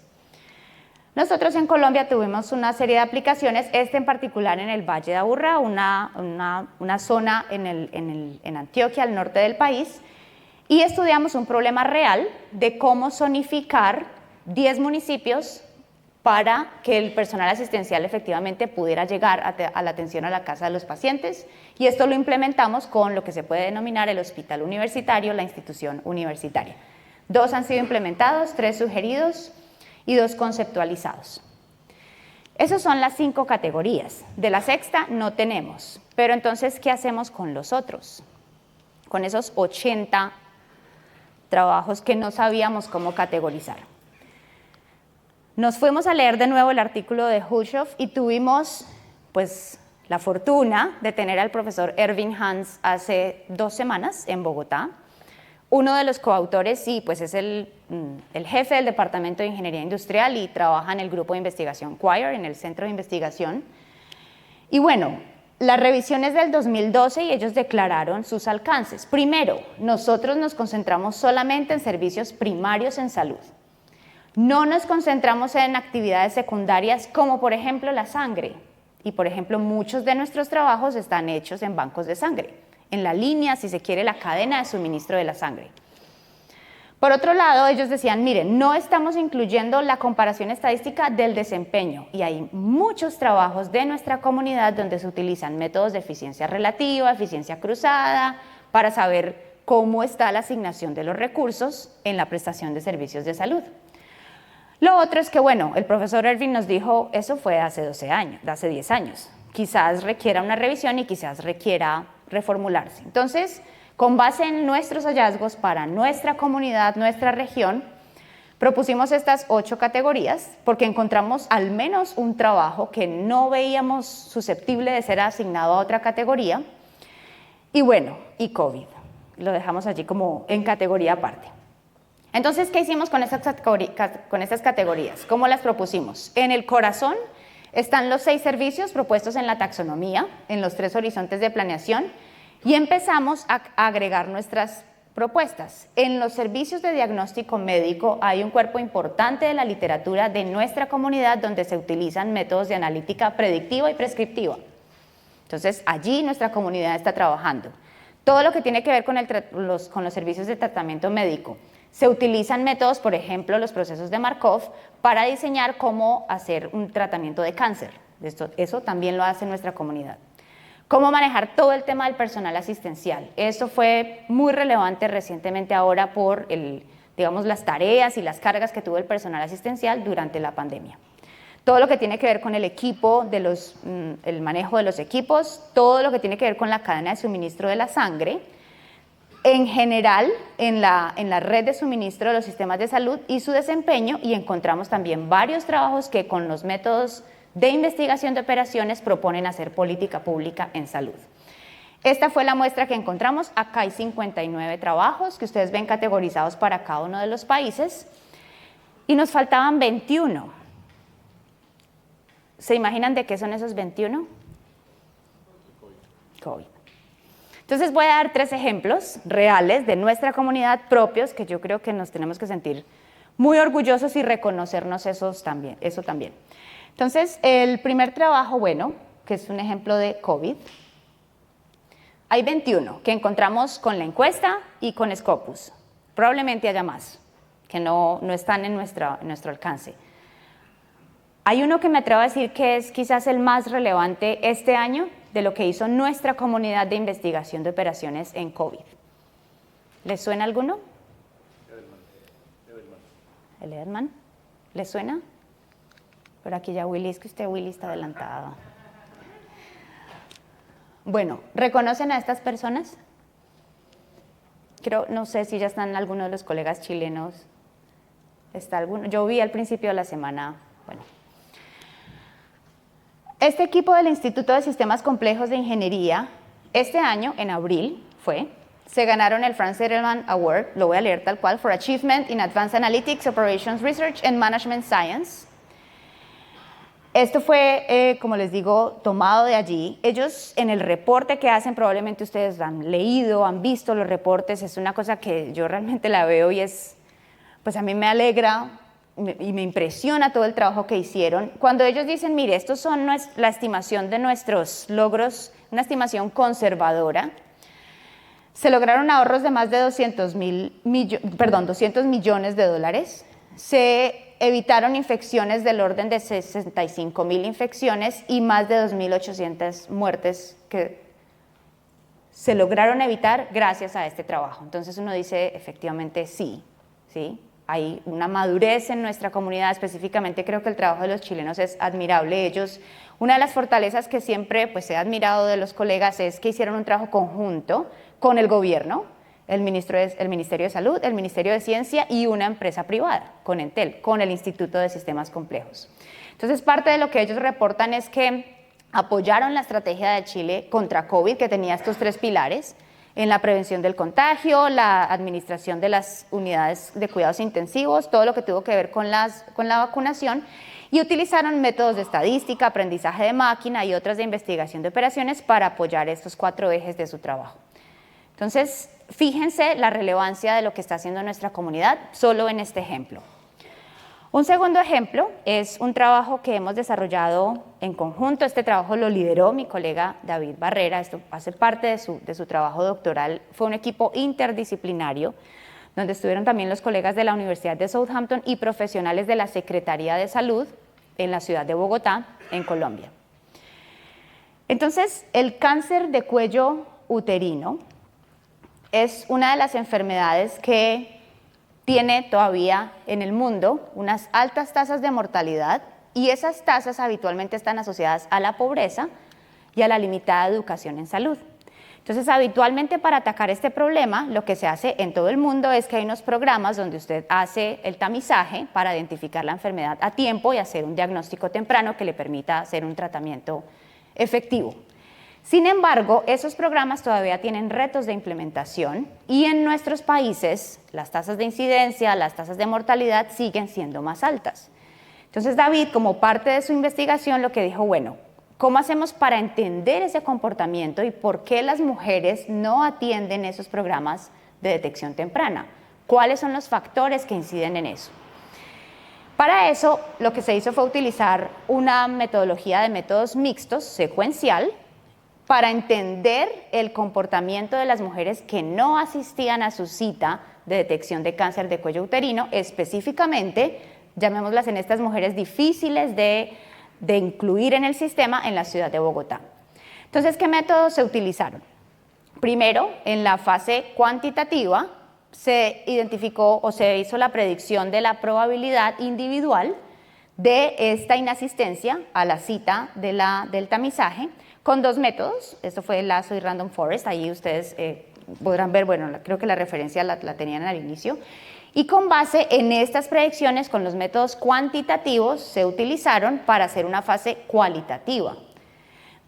Nosotros en Colombia tuvimos una serie de aplicaciones, en particular en el Valle de Aburrá, una zona en Antioquia, al norte del país, y estudiamos un problema real de cómo zonificar 10 municipios para que el personal asistencial efectivamente pudiera llegar a la atención a la casa de los pacientes, y esto lo implementamos con lo que se puede denominar el hospital universitario, la institución universitaria. 2 han sido implementados, 3 sugeridos y 2 conceptualizados. Esas son las 5 categorías. De la 6ª no tenemos, pero entonces, ¿qué hacemos con los otros? Con esos 80 trabajos que no sabíamos cómo categorizar. Nos fuimos a leer de nuevo el artículo de Hulshoff y tuvimos pues la fortuna de tener al profesor Erwin Hans hace 2 semanas en Bogotá. Uno de los coautores, sí, pues es el jefe del Departamento de Ingeniería Industrial y trabaja en el grupo de investigación Quire, en el centro de investigación. Y bueno, la revisión es del 2012 y ellos declararon sus alcances. Primero, nosotros nos concentramos solamente en servicios primarios en salud. No nos concentramos en actividades secundarias como por ejemplo la sangre. Y por ejemplo, muchos de nuestros trabajos están hechos en bancos de sangre, en la línea, si se quiere, la cadena de suministro de la sangre. Por otro lado, ellos decían, miren, no estamos incluyendo la comparación estadística del desempeño y hay muchos trabajos de nuestra comunidad donde se utilizan métodos de eficiencia relativa, eficiencia cruzada, para saber cómo está la asignación de los recursos en la prestación de servicios de salud. Lo otro es que, bueno, el profesor Erwin nos dijo, eso fue hace 10 años, quizás requiera una revisión y quizás requiera reformularse. Entonces, con base en nuestros hallazgos para nuestra comunidad, nuestra región, propusimos estas 8 categorías porque encontramos al menos un trabajo que no veíamos susceptible de ser asignado a otra categoría. Y bueno, y COVID, lo dejamos allí como en categoría aparte. Entonces, ¿qué hicimos con estas categorías? ¿Cómo las propusimos? En el corazón están los 6 servicios propuestos en la taxonomía, en los 3 horizontes de planeación, y empezamos a agregar nuestras propuestas. En los servicios de diagnóstico médico hay un cuerpo importante de la literatura de nuestra comunidad donde se utilizan métodos de analítica predictiva y prescriptiva. Entonces, allí nuestra comunidad está trabajando. Todo lo que tiene que ver con los servicios de tratamiento médico. Se utilizan métodos, por ejemplo, los procesos de Markov, para diseñar cómo hacer un tratamiento de cáncer. Eso también lo hace nuestra comunidad. Cómo manejar todo el tema del personal asistencial. Esto fue muy relevante recientemente ahora por las tareas y las cargas que tuvo el personal asistencial durante la pandemia. Todo lo que tiene que ver con el equipo, el manejo de los equipos, todo lo que tiene que ver con la cadena de suministro de la sangre, en general en la red de suministro de los sistemas de salud y su desempeño, y encontramos también varios trabajos que con los métodos de investigación de operaciones proponen hacer política pública en salud. Esta fue la muestra que encontramos. Acá hay 59 trabajos que ustedes ven categorizados para cada uno de los países y nos faltaban 21. ¿Se imaginan de qué son esos 21? COVID. Entonces voy a dar 3 ejemplos reales de nuestra comunidad propios que yo creo que nos tenemos que sentir muy orgullosos y reconocernos eso también. Entonces, el primer trabajo, que es un ejemplo de COVID, hay 21 que encontramos con la encuesta y con Scopus. Probablemente haya más que no están en nuestro alcance. Hay uno que me atrevo a decir que es quizás el más relevante este año de lo que hizo nuestra comunidad de investigación de operaciones en COVID. ¿Les suena alguno? ¿El Edelman? ¿Les suena? Pero aquí ya Willy, es que Willy está adelantado. Bueno, ¿reconocen a estas personas? No sé si ya están algunos de los colegas chilenos. ¿Está alguno? Yo vi al principio de la semana, Este equipo del Instituto de Sistemas Complejos de Ingeniería, este año, en abril, se ganaron el Franz Edelman Award, lo voy a leer tal cual, for Achievement in Advanced Analytics, Operations Research and Management Science. Esto fue, como les digo, tomado de allí. Ellos en el reporte que hacen, probablemente ustedes han leído, han visto los reportes, es una cosa que yo realmente la veo y pues a mí me alegra y me impresiona todo el trabajo que hicieron. Cuando ellos dicen, mire, estos son la estimación de nuestros logros, una estimación conservadora, se lograron ahorros de más de 200 millones de dólares, se evitaron infecciones del orden de 65,000 infecciones y más de 2.800 muertes que se lograron evitar gracias a este trabajo. Entonces uno dice, efectivamente, sí, hay una madurez en nuestra comunidad, específicamente creo que el trabajo de los chilenos es admirable. Ellos, una de las fortalezas que siempre he admirado de los colegas es que hicieron un trabajo conjunto con el gobierno, el Ministerio de Salud, el Ministerio de Ciencia y una empresa privada, con Entel, con el Instituto de Sistemas Complejos. Entonces, parte de lo que ellos reportan es que apoyaron la estrategia de Chile contra COVID, que tenía estos 3 pilares, en la prevención del contagio, la administración de las unidades de cuidados intensivos, todo lo que tuvo que ver con la vacunación, y utilizaron métodos de estadística, aprendizaje de máquina y otras de investigación de operaciones para apoyar estos 4 ejes de su trabajo. Entonces, fíjense la relevancia de lo que está haciendo nuestra comunidad solo en este ejemplo. Un segundo ejemplo es un trabajo que hemos desarrollado en conjunto. Este trabajo lo lideró mi colega David Barrera, esto hace parte de su trabajo doctoral. Fue un equipo interdisciplinario donde estuvieron también los colegas de la Universidad de Southampton y profesionales de la Secretaría de Salud en la ciudad de Bogotá, en Colombia. Entonces, el cáncer de cuello uterino es una de las enfermedades que tiene todavía en el mundo unas altas tasas de mortalidad y esas tasas habitualmente están asociadas a la pobreza y a la limitada educación en salud. Entonces, habitualmente para atacar este problema, lo que se hace en todo el mundo es que hay unos programas donde usted hace el tamizaje para identificar la enfermedad a tiempo y hacer un diagnóstico temprano que le permita hacer un tratamiento efectivo. Sin embargo, esos programas todavía tienen retos de implementación y en nuestros países las tasas de incidencia, las tasas de mortalidad siguen siendo más altas. Entonces David, como parte de su investigación, lo que dijo, ¿cómo hacemos para entender ese comportamiento y por qué las mujeres no atienden esos programas de detección temprana. ¿Cuáles son los factores que inciden en eso? Para eso, lo que se hizo fue utilizar una metodología de métodos mixtos, secuencial, para entender el comportamiento de las mujeres que no asistían a su cita de detección de cáncer de cuello uterino, específicamente, llamémoslas en estas mujeres difíciles de incluir en el sistema en la ciudad de Bogotá. Entonces, ¿qué métodos se utilizaron? Primero, en la fase cuantitativa, se identificó o se hizo la predicción de la probabilidad individual de esta inasistencia a la cita del tamizaje con dos métodos. Esto fue el Lasso y Random Forest. Ahí ustedes podrán ver, bueno, creo que la referencia la tenían al inicio. Y con base en estas predicciones, con los métodos cuantitativos, se utilizaron para hacer una fase cualitativa,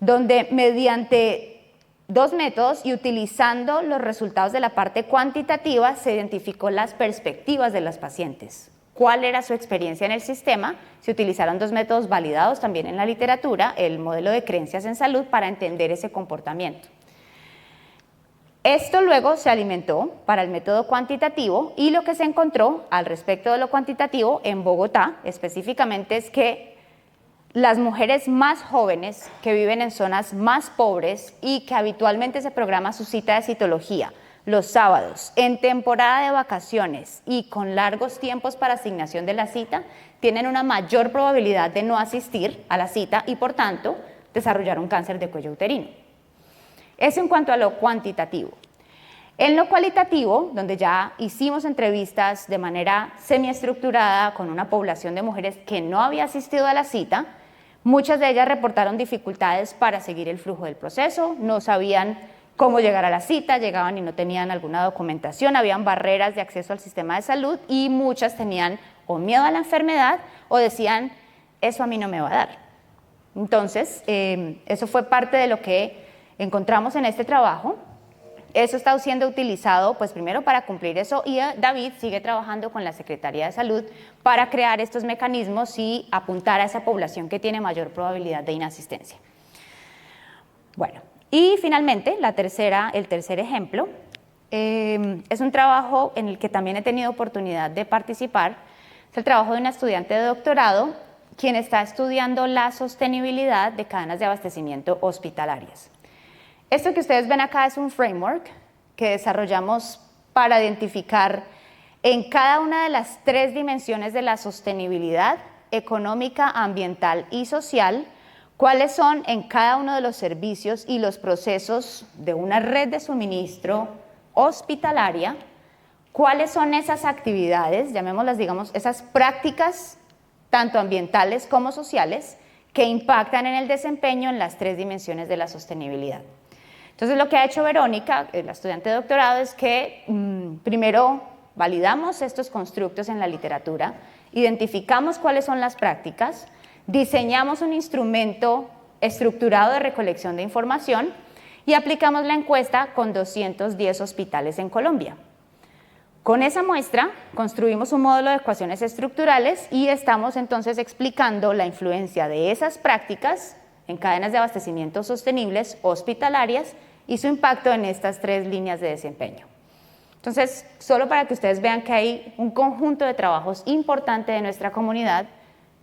donde mediante dos métodos y utilizando los resultados de la parte cuantitativa, se identificó las perspectivas de las pacientes. ¿Cuál era su experiencia en el sistema? Se utilizaron dos métodos validados también en la literatura, el modelo de creencias en salud, para entender ese comportamiento. Esto luego se alimentó para el método cuantitativo y lo que se encontró al respecto de lo cuantitativo en Bogotá específicamente es que las mujeres más jóvenes que viven en zonas más pobres y que habitualmente se programa su cita de citología los sábados, en temporada de vacaciones y con largos tiempos para asignación de la cita, tienen una mayor probabilidad de no asistir a la cita y, por tanto, desarrollar un cáncer de cuello uterino. Eso en cuanto a lo cuantitativo. En lo cualitativo, donde ya hicimos entrevistas de manera semiestructurada con una población de mujeres que no había asistido a la cita, muchas de ellas reportaron dificultades para seguir el flujo del proceso, no sabían cómo llegar a la cita, llegaban y no tenían alguna documentación, habían barreras de acceso al sistema de salud y muchas tenían o miedo a la enfermedad o decían, eso a mí no me va a dar. Entonces, eso fue parte de lo que encontramos en este trabajo. Eso está siendo utilizado, pues primero para cumplir eso y David sigue trabajando con la Secretaría de Salud para crear estos mecanismos y apuntar a esa población que tiene mayor probabilidad de inasistencia. Bueno. Y finalmente, el tercer ejemplo, es un trabajo en el que también he tenido oportunidad de participar. Es el trabajo de una estudiante de doctorado quien está estudiando la sostenibilidad de cadenas de abastecimiento hospitalarias. Esto que ustedes ven acá es un framework que desarrollamos para identificar en cada una de las tres dimensiones de la sostenibilidad económica, ambiental y social, cuáles son en cada uno de los servicios y los procesos de una red de suministro hospitalaria, cuáles son esas actividades, llamémoslas, digamos, esas prácticas, tanto ambientales como sociales, que impactan en el desempeño en las tres dimensiones de la sostenibilidad. Entonces, lo que ha hecho Verónica, la estudiante de doctorado, es que primero validamos estos constructos en la literatura, identificamos cuáles son las prácticas, diseñamos un instrumento estructurado de recolección de información y aplicamos la encuesta con 210 hospitales en Colombia. Con esa muestra construimos un módulo de ecuaciones estructurales y estamos entonces explicando la influencia de esas prácticas en cadenas de abastecimiento sostenibles hospitalarias y su impacto en estas tres líneas de desempeño. Entonces, solo para que ustedes vean que hay un conjunto de trabajos importante de nuestra comunidad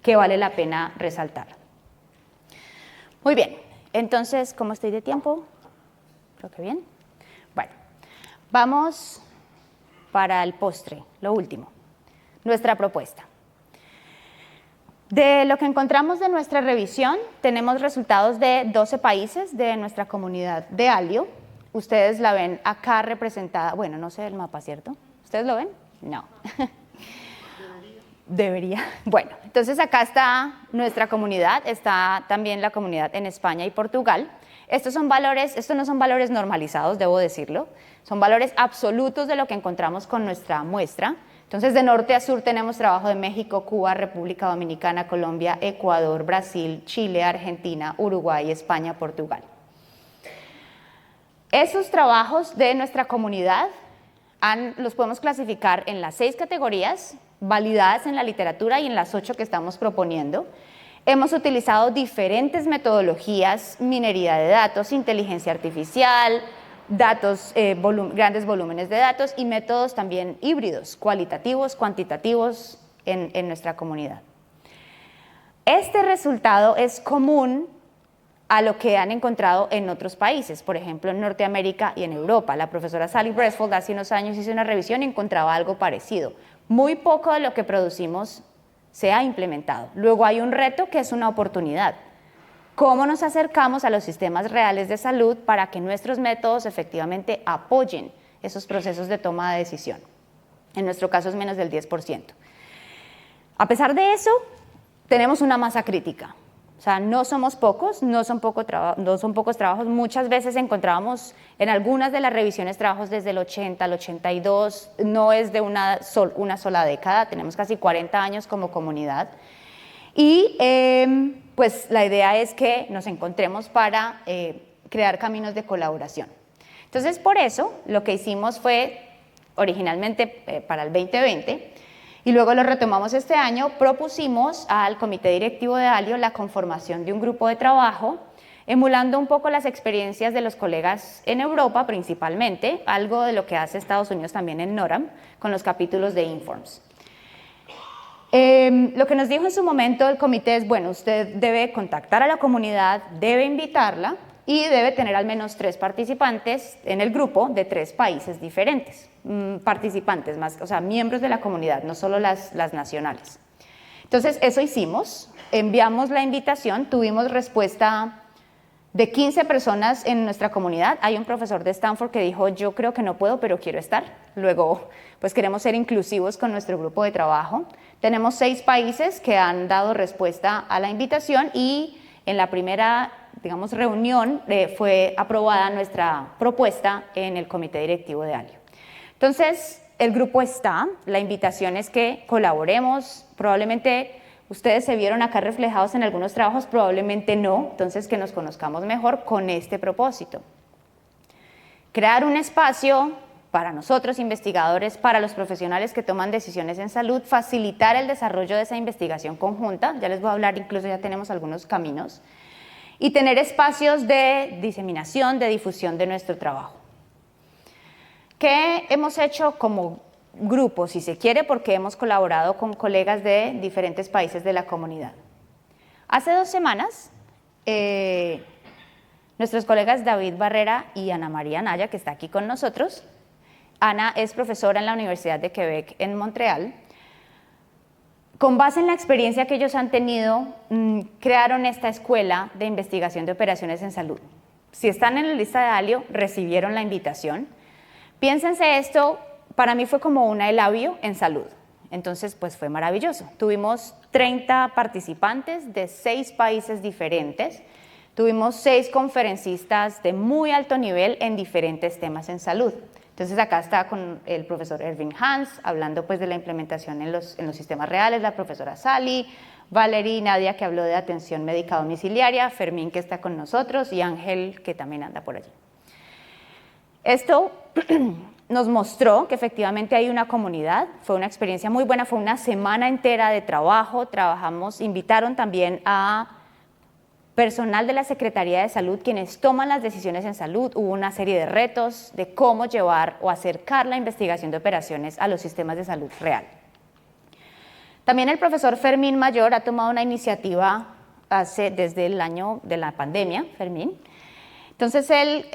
que vale la pena resaltar. Muy bien, entonces, ¿cómo estoy de tiempo? Creo que bien. Bueno, vamos para el postre, lo último, nuestra propuesta. De lo que encontramos de nuestra revisión, tenemos resultados de 12 países de nuestra comunidad de Alio. Ustedes la ven acá representada, bueno, no sé el mapa, ¿cierto? ¿Ustedes lo ven? No. Debería. Bueno, entonces acá está nuestra comunidad, está también la comunidad en España y Portugal. Estos no son valores normalizados, debo decirlo, son valores absolutos de lo que encontramos con nuestra muestra. Entonces, de norte a sur tenemos trabajo de México, Cuba, República Dominicana, Colombia, Ecuador, Brasil, Chile, Argentina, Uruguay, España, Portugal. Esos trabajos de nuestra comunidad los podemos clasificar en las 6 categorías validadas en la literatura y en las 8 que estamos proponiendo. Hemos utilizado diferentes metodologías, minería de datos, inteligencia artificial, datos, grandes volúmenes de datos y métodos también híbridos, cualitativos, cuantitativos en nuestra comunidad. Este resultado es común a lo que han encontrado en otros países, por ejemplo en Norteamérica y en Europa. La profesora Sally Bresfold hace unos años hizo una revisión y encontraba algo parecido. Muy poco de lo que producimos se ha implementado. Luego hay un reto que es una oportunidad. ¿Cómo nos acercamos a los sistemas reales de salud para que nuestros métodos efectivamente apoyen esos procesos de toma de decisión? En nuestro caso es menos del 10%. A pesar de eso, tenemos una masa crítica. O sea, no somos pocos, no son pocos trabajos. Muchas veces encontrábamos en algunas de las revisiones trabajos desde el 80 al 82, no es de una sola década, tenemos casi 40 años como comunidad. Y pues la idea es que nos encontremos para crear caminos de colaboración. Entonces, por eso, lo que hicimos fue, originalmente para el 2020, y luego lo retomamos este año, propusimos al comité directivo de ALIO la conformación de un grupo de trabajo, emulando un poco las experiencias de los colegas en Europa principalmente, algo de lo que hace Estados Unidos también en NORAM, con los capítulos de Informs. Lo que nos dijo en su momento el comité es, bueno, usted debe contactar a la comunidad, debe invitarla y debe tener al menos 3 participantes en el grupo de 3 países diferentes, participantes más, o sea, miembros de la comunidad, no solo las nacionales. Entonces, eso hicimos, enviamos la invitación, tuvimos respuesta de 15 personas en nuestra comunidad. Hay un profesor de Stanford que dijo, yo creo que no puedo, pero quiero estar. Luego, pues queremos ser inclusivos con nuestro grupo de trabajo. Tenemos 6 países que han dado respuesta a la invitación y en la primera, digamos, reunión fue aprobada nuestra propuesta en el comité directivo de ALIO. Entonces, el grupo está, la invitación es que colaboremos, probablemente ustedes se vieron acá reflejados en algunos trabajos, probablemente no, entonces que nos conozcamos mejor con este propósito. Crear un espacio para nosotros investigadores, para los profesionales que toman decisiones en salud, facilitar el desarrollo de esa investigación conjunta, ya les voy a hablar, incluso ya tenemos algunos caminos, y tener espacios de diseminación, de difusión de nuestro trabajo. ¿Qué hemos hecho como grupo, si se quiere, porque hemos colaborado con colegas de diferentes países de la comunidad? Hace 2 semanas, nuestros colegas David Barrera y Ana María Naya, que está aquí con nosotros, Ana es profesora en la Universidad de Quebec en Montreal. Con base en la experiencia que ellos han tenido, crearon esta escuela de investigación de operaciones en salud. Si están en la lista de ALIO, recibieron la invitación. Piénsense esto, para mí fue como un elabio en salud. Entonces, pues fue maravilloso. Tuvimos 30 participantes de 6 países diferentes. Tuvimos 6 conferencistas de muy alto nivel en diferentes temas en salud. Entonces acá está con el profesor Ervin Hans, hablando pues de la implementación en los sistemas reales, la profesora Sally, Valerie y Nadia, que habló de atención médica domiciliaria, Fermín, que está con nosotros, y Ángel, que también anda por allí. Esto nos mostró que efectivamente hay una comunidad, fue una experiencia muy buena, fue una semana entera de trabajo, invitaron también a personal de la Secretaría de Salud, quienes toman las decisiones en salud. Hubo una serie de retos de cómo llevar o acercar la investigación de operaciones a los sistemas de salud real. También el profesor Fermín Mayor ha tomado una iniciativa desde el año de la pandemia, Fermín. Entonces él,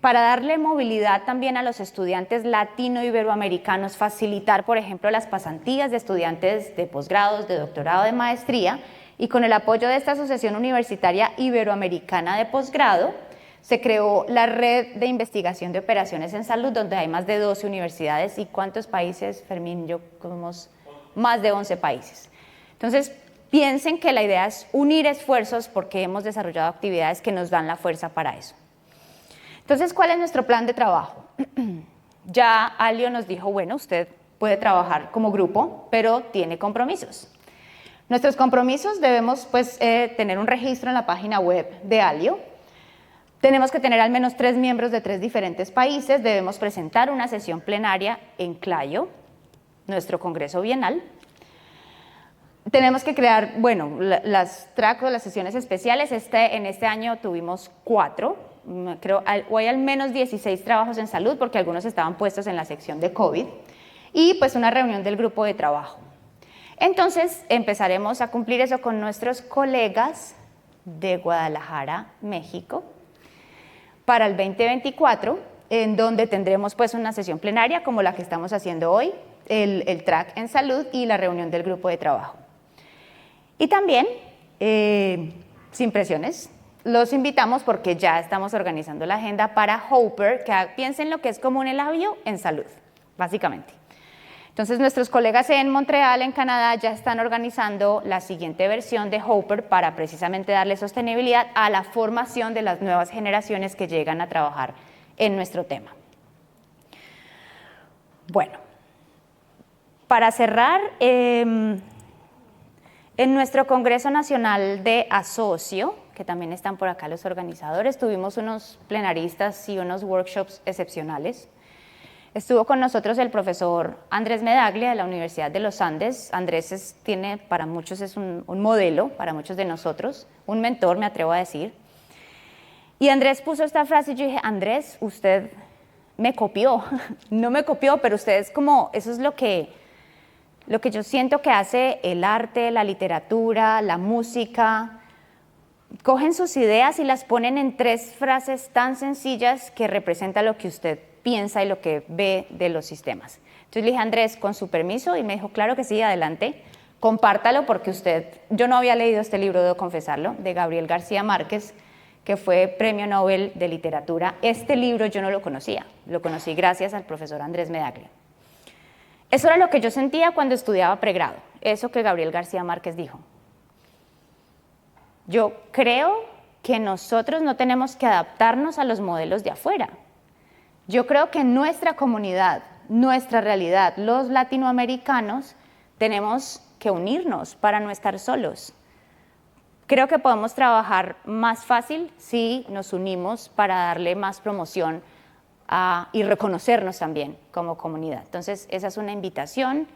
para darle movilidad también a los estudiantes latino-iberoamericanos, facilitar, por ejemplo, las pasantías de estudiantes de posgrados, de doctorado, de maestría, y con el apoyo de esta Asociación Universitaria Iberoamericana de Posgrado, se creó la Red de Investigación de Operaciones en Salud, donde hay más de 12 universidades. ¿Y cuántos países, Fermín? Yo somos más de 11 países. Entonces, piensen que la idea es unir esfuerzos porque hemos desarrollado actividades que nos dan la fuerza para eso. Entonces, ¿cuál es nuestro plan de trabajo? Ya ALIO nos dijo, bueno, usted puede trabajar como grupo, pero tiene compromisos. Nuestros compromisos debemos tener un registro en la página web de ALIO. Tenemos que tener al menos 3 miembros de 3 diferentes países. Debemos presentar una sesión plenaria en CLAIO, nuestro congreso bienal. Tenemos que crear, bueno, las tracks o las sesiones especiales. En este año tuvimos 4. creo, o hay al menos 16 trabajos en salud, porque algunos estaban puestos en la sección de COVID, y pues una reunión del grupo de trabajo. Entonces empezaremos a cumplir eso con nuestros colegas de Guadalajara, México, para el 2024, en donde tendremos pues una sesión plenaria como la que estamos haciendo hoy, el track en salud y la reunión del grupo de trabajo. Y también, sin presiones, los invitamos porque ya estamos organizando la agenda para Hopper, que piensen lo que es como un labio en salud, básicamente. Entonces, nuestros colegas en Montreal, en Canadá, ya están organizando la siguiente versión de Hopper para precisamente darle sostenibilidad a la formación de las nuevas generaciones que llegan a trabajar en nuestro tema. Bueno, para cerrar, en nuestro Congreso Nacional de Asocio, que también están por acá los organizadores, tuvimos unos plenaristas y unos workshops excepcionales. Estuvo con nosotros el profesor Andrés Medaglia de la Universidad de los Andes. Andrés tiene, para muchos es un modelo, para muchos de nosotros, un mentor, me atrevo a decir. Y Andrés puso esta frase y yo dije, Andrés, usted me copió, no me copió, pero usted es como, eso es lo que yo siento que hace el arte, la literatura, la música. Cogen sus ideas y las ponen en 3 frases tan sencillas que representan lo que usted piensa y lo que ve de los sistemas. Entonces le dije, Andrés, con su permiso, y me dijo, claro que sí, adelante, compártalo porque yo no había leído este libro, debo confesarlo, de Gabriel García Márquez, que fue Premio Nobel de Literatura. Este libro yo no lo conocía, lo conocí gracias al profesor Andrés Medaglia. Eso era lo que yo sentía cuando estudiaba pregrado, eso que Gabriel García Márquez dijo. Yo creo que nosotros no tenemos que adaptarnos a los modelos de afuera. Yo creo que nuestra comunidad, nuestra realidad, los latinoamericanos, tenemos que unirnos para no estar solos. Creo que podemos trabajar más fácil si nos unimos para darle más promoción y reconocernos también como comunidad. Entonces, esa es una invitación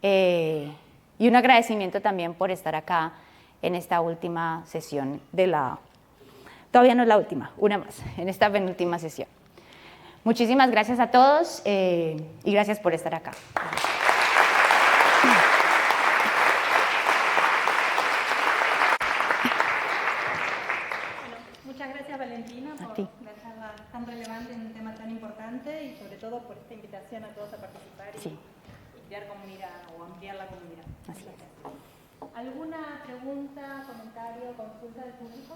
y un agradecimiento también por estar acá en esta última sesión todavía no es la última, una más, en esta penúltima sesión. Muchísimas gracias a todos y gracias por estar acá. Muchas gracias, Valentina, por la charla tan relevante en un tema tan importante y sobre todo por esta invitación a todos a participar y crear comunidad o ampliar la comunidad. Así es. ¿Alguna pregunta, comentario, consulta del público?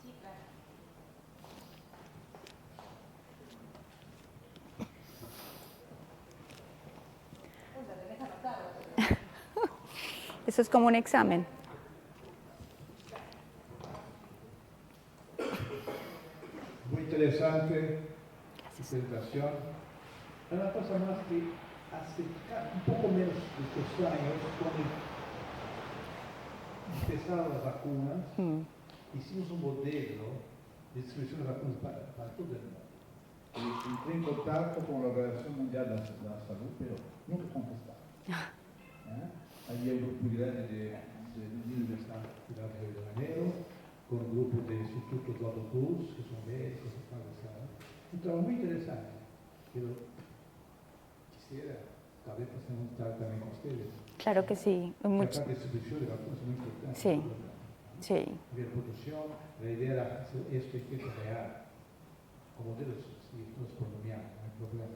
Sí, claro. Eso es como un examen. Muy interesante presentación. Una cosa más que hace un poco menos de 2 años, cuando empezaron las vacunas, hicimos un modelo de distribución de vacunas para todo el mundo. Entré en contacto con la Organización Mundial de la Salud, pero nunca contestaron. Había un grupo grande de Universidad de Rio de Janeiro, con un grupo de institutos de autobús, que son médicos, un trabajo muy interesante, pero quisiera, tal vez preguntar también con ustedes. Claro que sí. La parte de distribución de vacunas es muy importante. Sí, sí. La producción, la idea era hacer esto en tiempo real, como de los colombianos, no hay problema.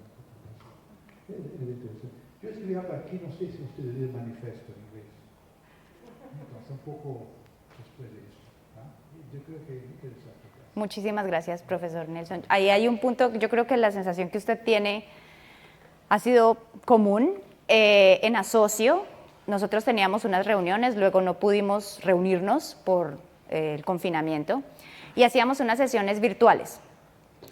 Es interesante. Yo escribí algo aquí, no sé si ustedes leen el manifiesto en inglés. Entonces, un poco después de eso. Yo creo que es interesante. Muchísimas gracias, profesor Nelson. Ahí hay un punto, yo creo que la sensación que usted tiene ha sido común. En Asocio, nosotros teníamos unas reuniones, luego no pudimos reunirnos por el confinamiento y hacíamos unas sesiones virtuales.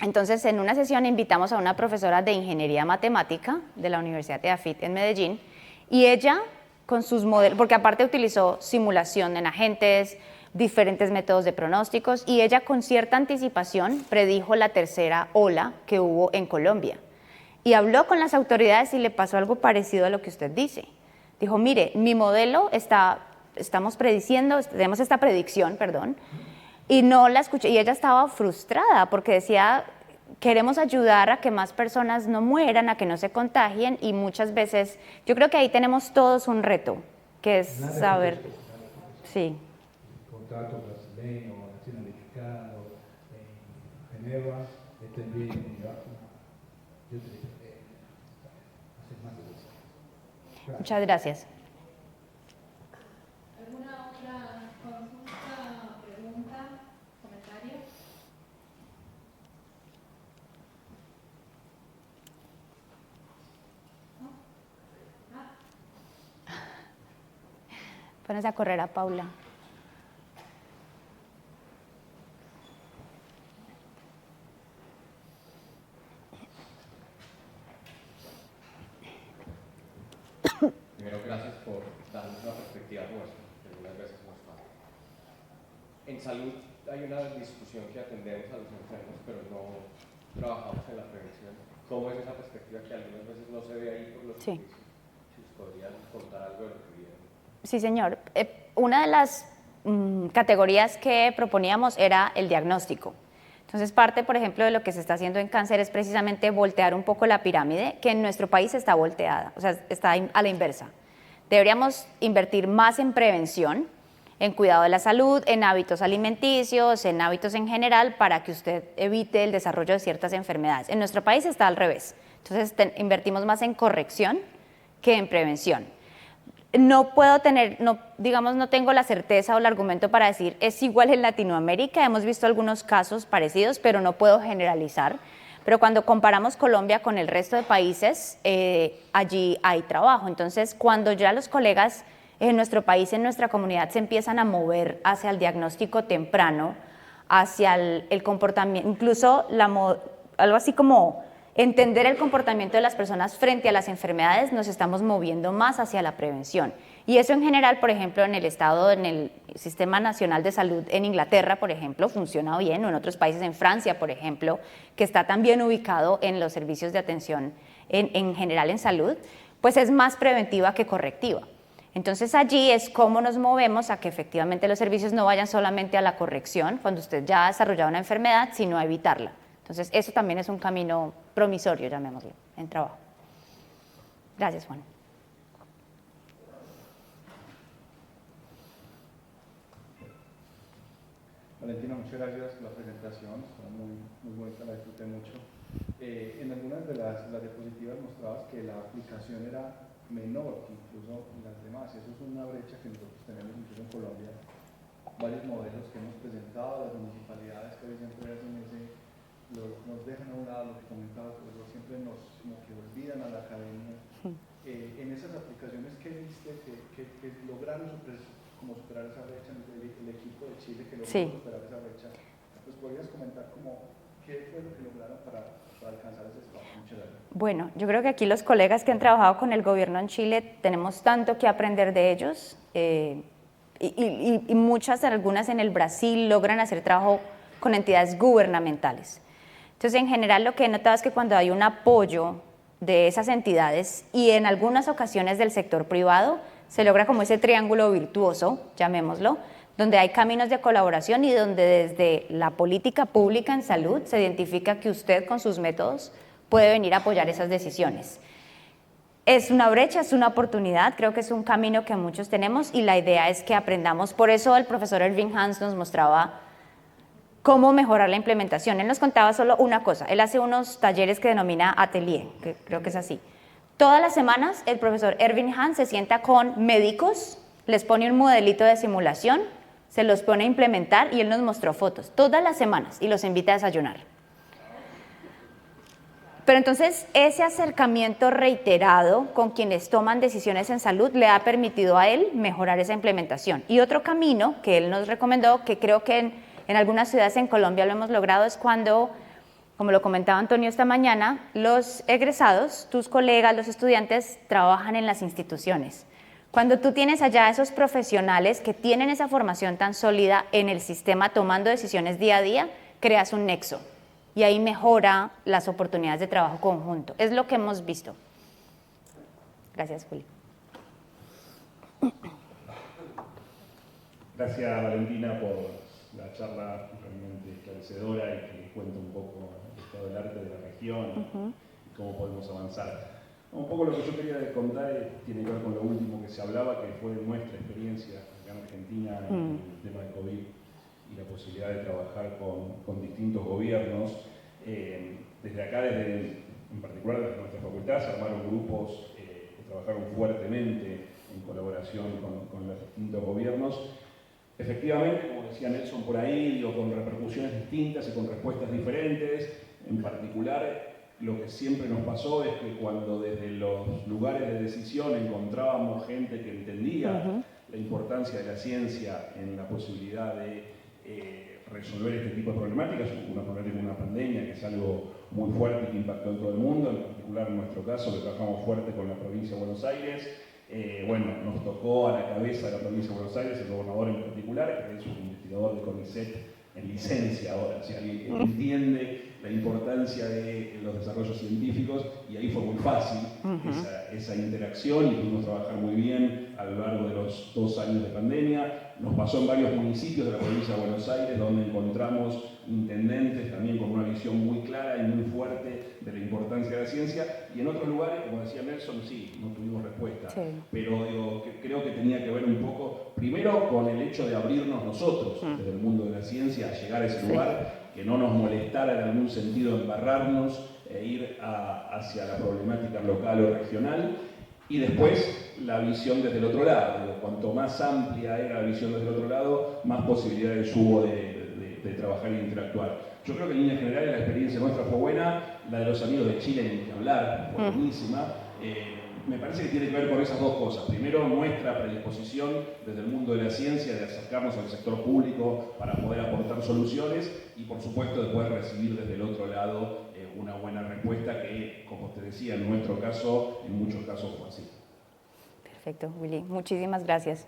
Entonces, en una sesión invitamos a una profesora de Ingeniería Matemática de la Universidad de AFIT en Medellín y ella, con sus modelos, porque aparte utilizó simulación en agentes, diferentes métodos de pronósticos y ella con cierta anticipación predijo la tercera ola que hubo en Colombia. Y habló con las autoridades y le pasó algo parecido a lo que usted dice. Dijo, mire, mi modelo tenemos esta predicción, y no la escuché, y ella estaba frustrada porque decía, queremos ayudar a que más personas no mueran, a que no se contagien, y muchas veces, yo creo que ahí tenemos todos un reto, que es saber, sí. El contrato brasileño, latinoamericano, en Ginebra, también en New York. Yo te digo, hace más de 10 años. Muchas gracias. ¿Alguna otra consulta, pregunta, comentario? Pones a correr a Paula. Primero, gracias por darnos una perspectiva nuestra, que algunas veces nos falta. En salud hay una discusión que atendemos a los enfermos, pero no trabajamos en la prevención. ¿Cómo es esa perspectiva que algunas veces no se ve ahí por los servicios? Si nos podrían contar algo de lo que vieron. Sí, señor. Una de las categorías que proponíamos era el diagnóstico. Entonces, parte, por ejemplo, de lo que se está haciendo en cáncer es precisamente voltear un poco la pirámide, que en nuestro país está volteada, o sea, está a la inversa. Deberíamos invertir más en prevención, en cuidado de la salud, en hábitos alimenticios, en hábitos en general, para que usted evite el desarrollo de ciertas enfermedades. En nuestro país está al revés. Entonces, invertimos más en corrección que en prevención. No puedo tener, no tengo la certeza o el argumento para decir es igual en Latinoamérica, hemos visto algunos casos parecidos, pero no puedo generalizar. Pero cuando comparamos Colombia con el resto de países, allí hay trabajo. Entonces, cuando ya los colegas en nuestro país, en nuestra comunidad, se empiezan a mover hacia el diagnóstico temprano, hacia el comportamiento, incluso algo así como entender el comportamiento de las personas frente a las enfermedades, nos estamos moviendo más hacia la prevención. Y eso en general, por ejemplo, en el Sistema Nacional de Salud en Inglaterra, por ejemplo, funciona bien, o en otros países, en Francia, por ejemplo, que está también ubicado en los servicios de atención en general en salud, pues es más preventiva que correctiva. Entonces allí es cómo nos movemos a que efectivamente los servicios no vayan solamente a la corrección, cuando usted ya ha desarrollado una enfermedad, sino a evitarla. Entonces, eso también es un camino promisorio, llamémoslo, en trabajo. Gracias, Juan. Valentina, muchas gracias por la presentación, está muy bonita, la disfruté mucho. En algunas de las diapositivas mostrabas que la aplicación era menor que incluso las demás, y eso es una brecha que nosotros tenemos incluso en Colombia. Varios modelos que hemos presentado, las municipalidades que hoy siempre hacen nos dejan a un lado lo que comentabas, pero siempre nos como que olvidan a la academia. En esas aplicaciones, ¿qué viste que lograron superar esa brecha? El equipo de Chile que logró superar esa brecha. Pues podrías comentar qué fue lo que lograron para alcanzar ese espacio. Muchas gracias. Bueno, yo creo que aquí los colegas que han trabajado con el gobierno en Chile tenemos tanto que aprender de ellos, y algunas en el Brasil logran hacer trabajo con entidades gubernamentales. Entonces, en general, lo que he notado es que cuando hay un apoyo de esas entidades y en algunas ocasiones del sector privado, se logra como ese triángulo virtuoso, llamémoslo, donde hay caminos de colaboración y donde desde la política pública en salud se identifica que usted con sus métodos puede venir a apoyar esas decisiones. Es una brecha, es una oportunidad, creo que es un camino que muchos tenemos y la idea es que aprendamos. Por eso el profesor Irving Hans nos mostraba cómo mejorar la implementación. Él nos contaba solo una cosa, él hace unos talleres que denomina atelier, que creo que es así. Todas las semanas el profesor Irving Hans se sienta con médicos, les pone un modelito de simulación, se los pone a implementar y él nos mostró fotos todas las semanas y los invita a desayunar. Pero entonces ese acercamiento reiterado con quienes toman decisiones en salud le ha permitido a él mejorar esa implementación. Y otro camino que él nos recomendó, que creo que en algunas ciudades en Colombia lo hemos logrado, es cuando, como lo comentaba Antonio esta mañana, los egresados, tus colegas, los estudiantes, trabajan en las instituciones. Cuando tú tienes allá esos profesionales que tienen esa formación tan sólida en el sistema tomando decisiones día a día, creas un nexo y ahí mejora las oportunidades de trabajo conjunto. Es lo que hemos visto. Gracias, Juli. Gracias, Valentina, por la charla realmente esclarecedora y que cuenta un poco el estado del arte de la región y cómo podemos avanzar. Un poco lo que yo quería contar tiene que ver con lo último que se hablaba, que fue nuestra experiencia acá en Argentina en el tema del COVID y la posibilidad de trabajar con distintos gobiernos. Desde acá, en particular desde nuestra facultad, se armaron grupos que trabajaron fuertemente en colaboración con los distintos gobiernos. Efectivamente, como decía Nelson por ahí, con repercusiones distintas y con respuestas diferentes. En particular, lo que siempre nos pasó es que cuando desde los lugares de decisión encontrábamos gente que entendía la importancia de la ciencia en la posibilidad de resolver este tipo de problemáticas, una pandemia que es algo muy fuerte y que impactó en todo el mundo, en particular en nuestro caso, que trabajamos fuerte con la provincia de Buenos Aires. Nos tocó a la cabeza de la provincia de Buenos Aires, el gobernador en particular, que es un investigador de CONICET en licencia ahora, si alguien que entiende la importancia de los desarrollos científicos, y ahí fue muy fácil esa interacción y pudimos trabajar muy bien a lo largo de los 2 años de pandemia. Nos pasó en varios municipios de la provincia de Buenos Aires, donde encontramos intendentes también con una visión muy clara y muy fuerte de la importancia de la ciencia, y en otros lugares, como decía Nelson, sí, no tuvimos respuesta, pero creo que tenía que ver un poco, primero con el hecho de abrirnos nosotros, desde el mundo de la ciencia, a llegar a ese lugar, que no nos molestara en algún sentido embarrarnos e ir hacia la problemática local o regional, y después la visión desde el otro lado. Cuanto más amplia era la visión desde el otro lado, más posibilidades hubo de trabajar e interactuar. Yo creo que en líneas generales la experiencia nuestra fue buena, la de los amigos de Chile ni que hablar, fue buenísima. Me parece que tiene que ver con esas dos cosas. Primero, nuestra predisposición desde el mundo de la ciencia de acercarnos al sector público para poder aportar soluciones, y por supuesto después recibir desde el otro lado una buena respuesta que, como te decía, en nuestro caso, en muchos casos fue así. Perfecto, Willy. Muchísimas gracias.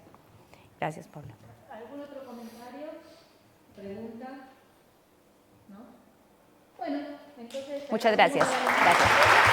Gracias, Pablo. ¿Algún otro comentario? ¿Pregunta? ¿No? Bueno, entonces... Muchas gracias. Gracias.